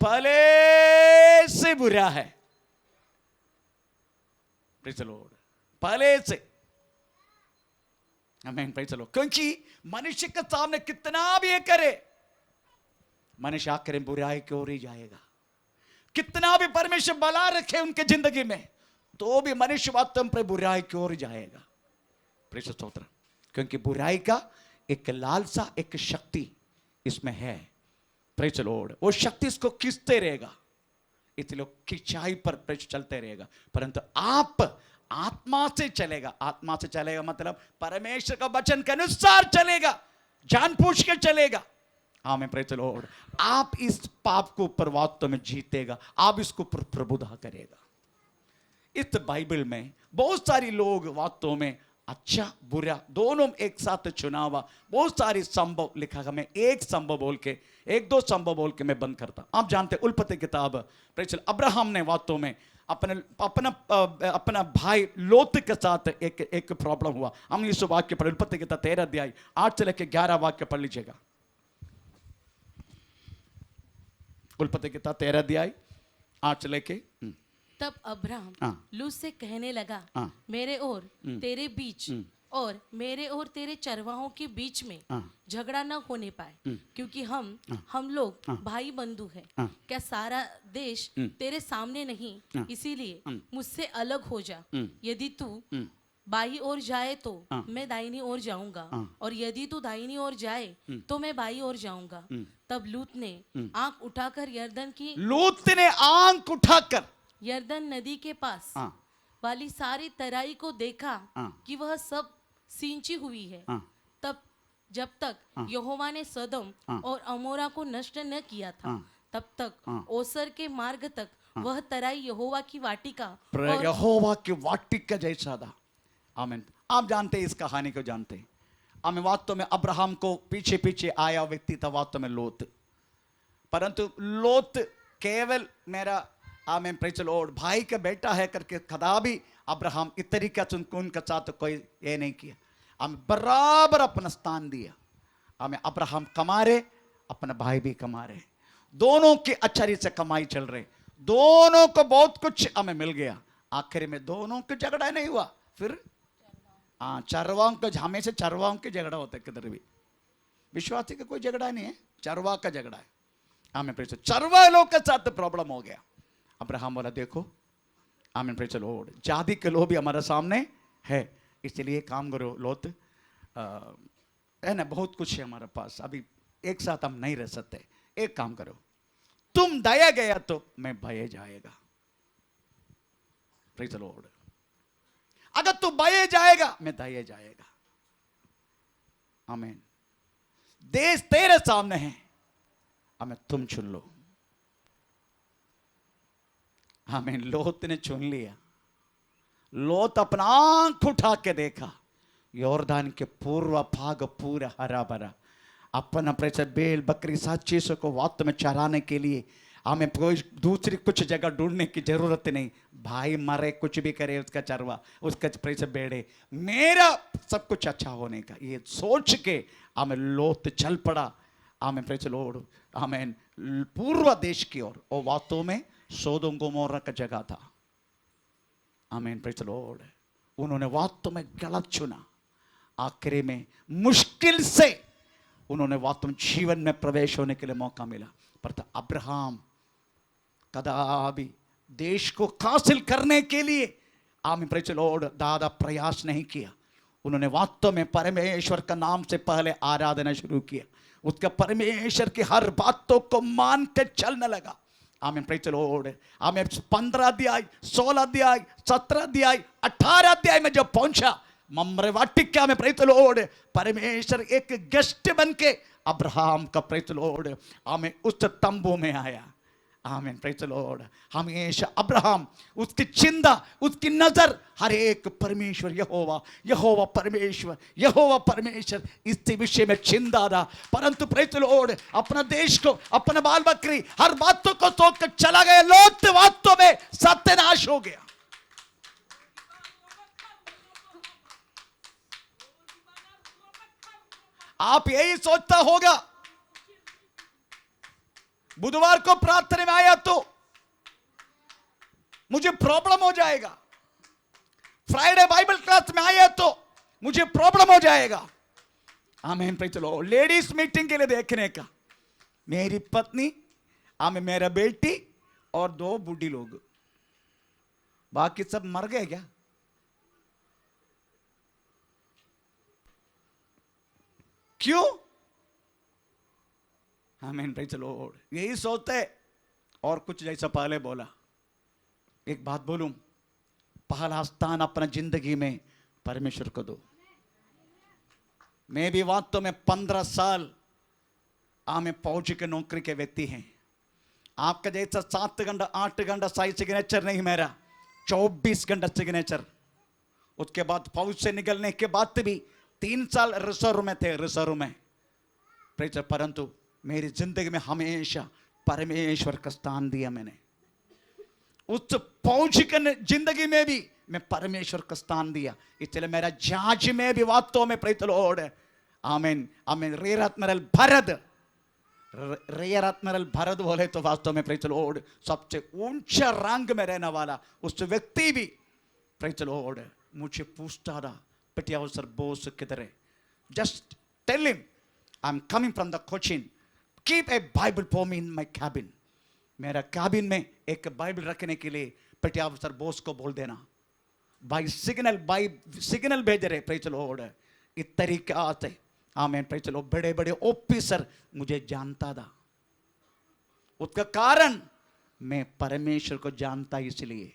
Speaker 1: पहले से बुरा है। Praise the Lord. पहले से। आमीन। Praise the Lord. क्योंकि मनुष्य के सामने कितना भी ये करे, मनुष्य आखिर में बुराई की ओर ही जाएगा। कितना भी परमेश्वर भला रखे उनके जिंदगी में, तो भी मनुष्य वास्तव में बुराई की ओर जाएगा। प्रेज द स्तोत्र। क्योंकि बुराई का एक लालसा, एक शक्ति इसमें है। Praise the Lord. वो शक्ति इसको खींचते रहेगा, इसलिए खिंचाई पर प्रेज चलते रहेगा। परंतु आप आत्मा से चलेगा। आत्मा से चलेगा मतलब परमेश्वर का वचन के अनुसार चलेगा, जानबूझ के चलेगा। आमीन। Praise the Lord. आप इस पाप को ऊपर वास्तव में जीतेगा, आप इसको प्रबुद्ध करेगा। इस बाइबल में बहुत सारी लोग वास्तव में अच्छा बुरा दोनों एक साथ चुना हुआ बहुत सारी संभव लिखा है। मैं एक संभव बोल के, एक दो संभव बोल के मैं बंद करता। आप जानते हैं उत्पत्ति किताब, अब्राहम ने वास्तव में अपना भाई लोत के साथ एक प्रॉब्लम हुआ। हम इस वाक्य पढ़, उत्पत्ति किताब 13 अध्याय 8 से लेकर 11 वाक्य पढ़ लीजिएगा। उत्पत्ति किताब 13 अध्याय 8 से लेके।
Speaker 2: तब अब्राहम लूत से कहने लगा, मेरे और तेरे बीच और मेरे और तेरे चरवाहों के बीच में झगड़ा न होने पाए, क्योंकि हम लोग भाई बंधु हैं। क्या सारा देश तेरे सामने नहीं? इसीलिए मुझसे अलग हो जा। यदि तू बाई ओर जाए तो
Speaker 1: हाँ।
Speaker 2: मैं दाहिनी ओर जाऊंगा,
Speaker 1: हाँ।
Speaker 2: और यदि तू दाहिनी ओर जाए तो मैं बाई ओर जाऊंगा। तब लूत ने आंख उठाकर
Speaker 1: लूत ने आंख उठाकर
Speaker 2: यरदन नदी के पास
Speaker 1: हाँ।
Speaker 2: वाली सारी तराई को देखा
Speaker 1: हाँ।
Speaker 2: कि वह सब सिंची हुई है।
Speaker 1: हाँ।
Speaker 2: तब जब तक यहोवा ने सदम
Speaker 1: हाँ।
Speaker 2: और अमोरा को नष्ट न किया था,
Speaker 1: हाँ।
Speaker 2: तब तक
Speaker 1: हाँ।
Speaker 2: ओसर के मार्ग तक वह तराई यहोवा की वाटिका और
Speaker 1: यहोवा की वाटिका जैसा था। आमीन। आप जानते हैं इस कहानी को, जानते हैं। आमीन। वास्तव में अब्राहम को पीछे पीछे आया व्यक्ति था वास्तव में लोत, परंतु लोत केवल मेरा आमीन प्रेज़ द लॉर्ड भाई का बेटा है करके कदा भी अब्राहम इस तरीका से उनके साथ कोई ये नहीं किया। हमें बराबर अपना स्थान दिया। हमें अब्राहम कमा रहे, अपना भाई भी कमा रहे, दोनों की अच्छाई से कमाई चल रही, दोनों को बहुत कुछ हमें मिल गया। आखिर में दोनों का झगड़ा नहीं हुआ। फिर चरवाओं का, हमेशा चरवाओं के झगड़ा होता है किधर भी, विश्वासी का कोई झगड़ा नहीं है, चरवा का झगड़ा है। हमें प्रेज़ चरवा लोग के साथ प्रॉब्लम हो गया। अब्राहम बोला देखो आमीन प्रेज़ द लॉर्ड, जाति के लोग भी हमारे सामने है, इसलिए काम करो लोत, है ना, बहुत कुछ है हमारे पास, अभी एक साथ हम नहीं रह सकते, एक काम करो, तुम दया गया तो मैं भय जाएगा। प्रेज़ द लॉर्ड, अगर तू भय जाएगा मैं दया जाएगा। आमीन। देश तेरे सामने है, हमें तुम चुन लो। आमीन। लोत ने चुन लिया। लोत अपना आंख उठा के देखा, योरदान के पूर्व भाग पूरा हरा भरा, अपना प्रेषित बैल बकरी सात चीजों को वात में चराने के लिए हमें कोई दूसरी कुछ जगह ढूंढने की जरूरत नहीं। भाई मरे कुछ भी करे, उसका चरवा, उसका प्रेषित बेड़े, मेरा सब कुछ अच्छा होने का, ये सोच के हमें लोत चल पड़ा। हमें प्रेषित लॉर्ड, हमें पूर्व देश की ओर, और वास्तव में सोदोम गोमोरा का जगह था। आमीन प्रेज़ द लॉर्ड। उन्होंने वास्तव में गलत चुना, आखिर में मुश्किल से उन्होंने वास्तव में जीवन में प्रवेश होने के लिए मौका मिला। पर अब्राहम कदापि देश को हासिल करने के लिए आमीन प्रेज़ द लॉर्ड दादा प्रयास नहीं किया। उन्होंने वास्तव में परमेश्वर का नाम से पहले आराधना शुरू किया, उसका परमेश्वर की हर बातों को मान के चलने लगा। आमीन प्रेज़ द लॉर्ड। आमीन। 15 अध्याय, 16 अध्याय, 17 अध्याय, 18 अध्याय में जब पहुंचा मम्रे वाटिका में, प्रेज़ द लॉर्ड, परमेश्वर एक गेस्ट बन के अब्राहम का प्रेज़ द लॉर्ड आमीन उस तंबू में आया। आमीन प्रेज़ द लॉर्ड। हमेशा अब्राहम, उसकी चिंता, उसकी नजर हर एक परमेश्वर यहोवा, यहोवा परमेश्वर, यहोवा परमेश्वर, इस विषय में चिंता था। परंतु प्रेज़ द लॉर्ड अपना देश को, अपना बाल बकरी, हर बातों को सोच कर चला गया। लोत वास्तव में सत्यानाश हो गया। आप यही सोचता होगा, बुधवार को प्रार्थना में आया तो मुझे प्रॉब्लम हो जाएगा, फ्राइडे बाइबल क्लास में आया तो मुझे प्रॉब्लम हो जाएगा। आमीन praise the Lord. Ladies meeting के लिए देखने का, मेरी पत्नी, आमीन, मेरा बेटी और 2 बूढ़ी लोग, बाकी सब मर गए क्या? क्यों? आमीन प्रेज़ द लॉर्ड। यही सोचते। और कुछ जैसा पहले बोला, एक बात बोलूं, पहला स्थान अपना जिंदगी में परमेश्वर को दो। मैं भी वास्तव में 15 साल आमें फौजी के नौकरी के व्यक्ति हैं। आपका जैसा 7 घंटा 8 घंटा सही सिग्नेचर नहीं, मेरा 24 घंटा सिग्नेचर। उसके बाद फौज से निकलने के बाद भी 3 साल रिजर्व में थे, रिजर्व में प्रेज़। परंतु मेरी जिंदगी में हमेशा परमेश्वर का स्थान दिया मैंने। उस फौज के जिंदगी में भी मैं परमेश्वर का स्थान दिया, इसलिए मेरा जहाज में भी वास्तव में प्रेज़ द लॉर्ड, आमीन आमीन, रियर एडमिरल भरत बोले तो वास्तव में प्रेज़ द लॉर्ड सबसे ऊंचा रंग में रहने वाला उस व्यक्ति भी प्रेज़ द लॉर्ड मुझे पूछता था, पटियाला सर बोस किधर है? Just tell him I am coming from the Cochin, keep a Bible for me in my cabin. मेरा कैबिन में एक बाइबल रखने के लिए पटियाला सर बोस को बोल देना। बाय सिग्नल भेज रहे, प्रेज द लॉर्ड। इस तरीका से आमीन, प्रेज द लॉर्ड। बड़े बड़े ऑफिसर मुझे जानता था, उसका कारण मैं परमेश्वर को जानता, इसलिए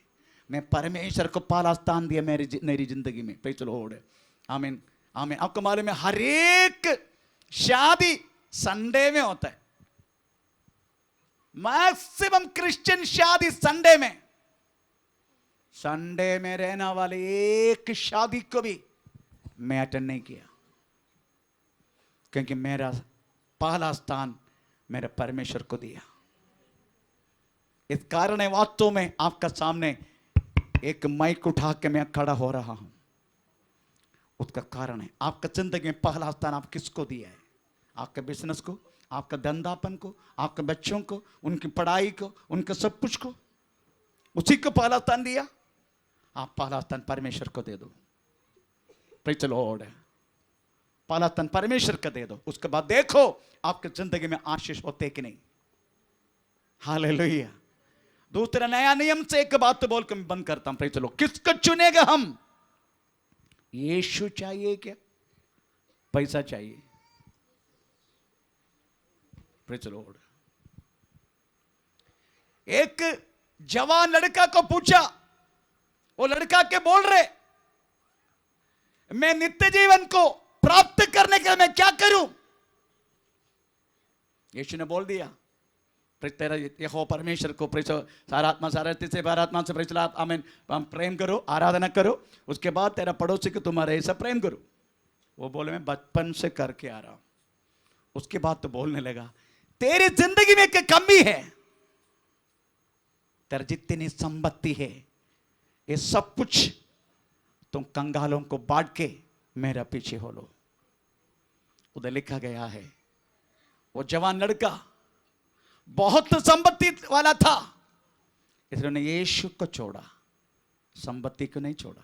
Speaker 1: मैं परमेश्वर को पहला स्थान दिया मेरी जिंदगी में, प्रेज द लॉर्ड। आमीन आमीन। आपको मालूम है हर एक शादी संडे में होता है, मैक्सिमम क्रिश्चियन शादी संडे में। संडे में रहने वाले एक शादी को भी मैं अटेंड नहीं किया, क्योंकि मेरा पहला स्थान मेरे परमेश्वर को दिया। इस कारण है वास्तव में आपका सामने एक माइक उठा के मैं खड़ा हो रहा हूं। उसका कारण है आपका जिंदगी में पहला स्थान आप किसको दिया है? आपके बिजनेस को, आपका धंधापन को, आपके बच्चों को, उनकी पढ़ाई को, उनके सब कुछ को, उसी को पहला स्थान दिया। आप पहला स्थान परमेश्वर को दे दो, प्रेज द लॉर्ड। पहला स्थान परमेश्वर को दे दो, उसके बाद देखो आपकी जिंदगी में आशीष होते कि नहीं। हालेलुया। दूसरा नया नियम से एक बात तो बोल के मैं बंद करता हूं, प्रेज द लॉर्ड। किसको चुनेगा हम? यीशु चाहिए क्या पैसा चाहिए? Praise the Lord. एक जवान लड़का को पूछा, वो लड़का के बोल रहे मैं नित्य जीवन को प्राप्त करने के लिए मैं क्या करूं? यीशु ने बोल दिया तेरा यहोवा परमेश्वर को सारा आत्मा सारा से आत्मा से प्रेज आमीन प्रेम करो, आराधना करो। उसके बाद तेरा पड़ोसी को तुम्हारे ऐसा प्रेम करो। वो बोले मैं बचपन से करके आ रहा हूं। उसके बाद तो बोलने लगा तेरी जिंदगी में एक कमी है, तेरा जितनी संपत्ति है ये सब कुछ तुम कंगालों को बांट के मेरा पीछे हो लो। उधर लिखा गया है वो जवान लड़का बहुत संपत्ति वाला था, इसलिए उन्होंने यीशु को छोड़ा, संपत्ति को नहीं छोड़ा।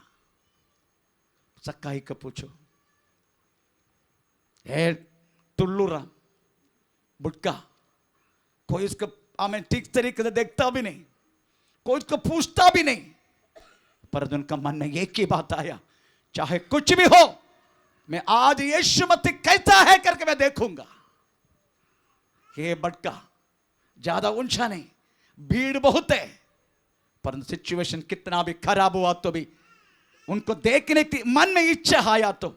Speaker 1: सक्काई को पूछो, हे टुल्लू राम बुटका, कोई इसको हमें ठीक तरीके से देखता भी नहीं, कोई इसको पूछता भी नहीं, पर उनका मन में एक ही बात आया, चाहे कुछ भी हो मैं आज यीशु मसीह कैसा है करके मैं देखूंगा। ये बटका ज्यादा ऊंचा नहीं, भीड़ बहुत है, पर सिचुएशन कितना भी खराब हुआ तो भी उनको देखने की मन में इच्छा आया तो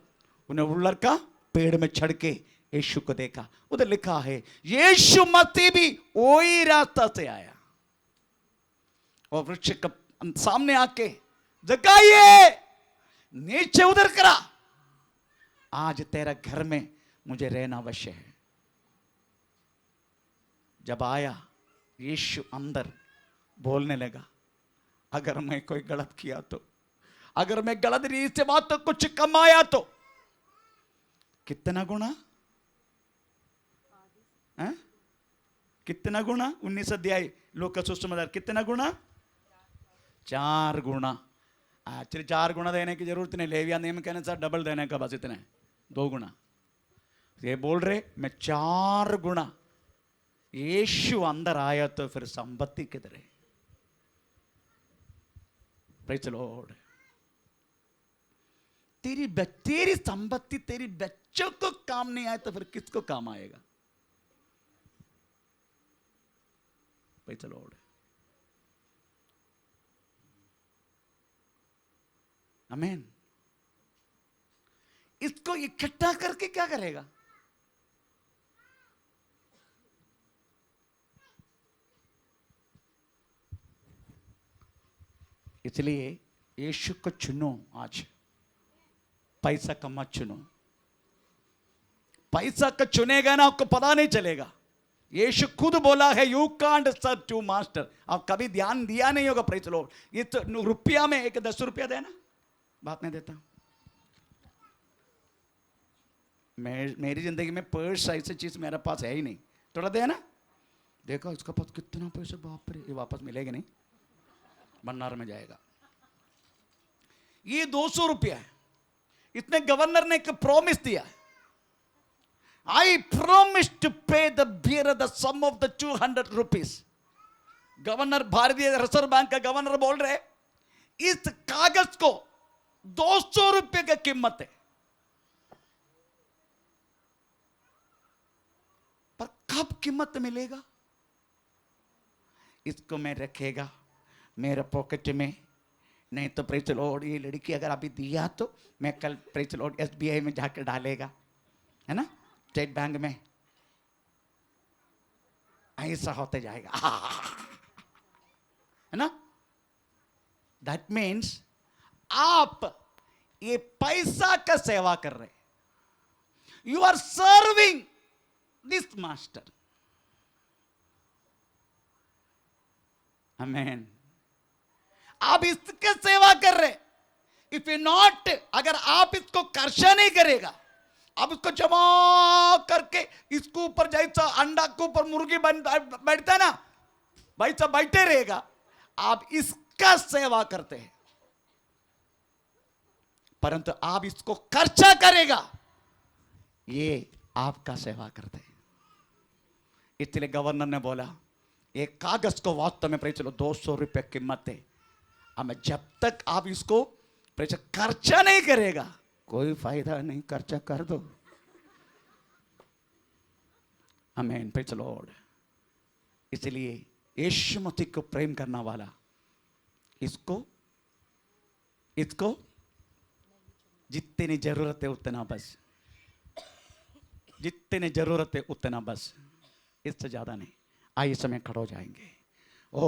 Speaker 1: उन्हें वो लड़का पेड़ में चढ़ के यीशु को देखा। उधर लिखा है यीशु मसीह भी वही रास्ता से आया और वृक्ष के सामने आके जगाइए, नीचे उधर करा, आज तेरा घर में मुझे रहना अवश्य है। जब आया यीशु अंदर बोलने लगा, अगर मैं कोई गलत किया तो, अगर मैं गलत रीति से बात तो कुछ कमाया तो कितना गुना है? कितना गुना? 19 अध्याय लोग का सुसमाचार कितना गुना? 4 गुना। एक्चुअली 4 गुना देने की जरूरत नहीं, लेविया नियम कहने से डबल देने का बस इतना है, 2 गुना। ये बोल रहे मैं 4 गुना। यीशु अंदर आया तो फिर संपत्ति किधर है? Praise the Lord. तेरी संपत्ति तेरी बच्चों को काम नहीं आए तो फिर किसको काम आएगा? Praise the Lord. आमीन। इसको इकट्ठा करके क्या करेगा? इसलिए यीशु को चुनो आज, पैसा का मत चुनो। पैसा का चुनेगा ना आपको पता नहीं चलेगा। यीशु खुद बोला है you can't serve two master. आप कभी ध्यान दिया नहीं होगा, प्रेज द लॉर्ड। ये तो रुपया में एक 10 रुपया देना, बात नहीं देता। मेरी जिंदगी में पर्स ऐसी चीज मेरे पास है ही नहीं, थोड़ा देना। देखो इसका पास कितना पैसा, बाप रे, ये वापस मिलेगा नहीं, भंडार में जाएगा। ये 200 रुपया है। इतने गवर्नर ने एक प्रॉमिस दिया, I promise to pay the bearer the sum of the 200 rupees. Governor, भारतीय रिजर्व बैंक का गवर्नर बोल रहे इस कागज को 200 रुपये की कीमत है, पर कब कीमत मिलेगा? इसको मैं रखेगा मेरे पॉकेट में, नहीं तो प्रेज लॉर्ड ये लड़की अगर अभी दिया तो मैं कल प्रेज लॉर्ड SBI में जाकर डालेगा, है ना, स्टेट बैंक में, ऐसा होते जाएगा, है ना। दैट मीन्स आप ये पैसा का सेवा कर रहे, you are serving this master. Amen. आप इसके सेवा कर रहे, इफ यू नॉट, अगर आप इसको खर्चा नहीं करेगा, आप इसको जमा करके इसके ऊपर जैसा अंडा के ऊपर मुर्गी बैठता है ना, वैसा बैठे रहेगा, आप इसका सेवा करते हैं, परंतु आप इसको खर्चा करेगा, ये आपका सेवा करते हैं। इसलिए गवर्नर ने बोला एक कागज को वास्तव में चलो 200 रुपये कीमत है, अब जब तक आप इसको खर्चा नहीं करेगा कोई फायदा नहीं, खर्चा कर दो। आमीन, प्रेज़ द लॉर्ड। इसलिए यीशु मसीह को प्रेम करना वाला इसको जितनी जरूरत है उतना बस, जितनी जरूरत है उतना बस, इससे ज्यादा नहीं। आइए समय खड़े हो जाएंगे। ओ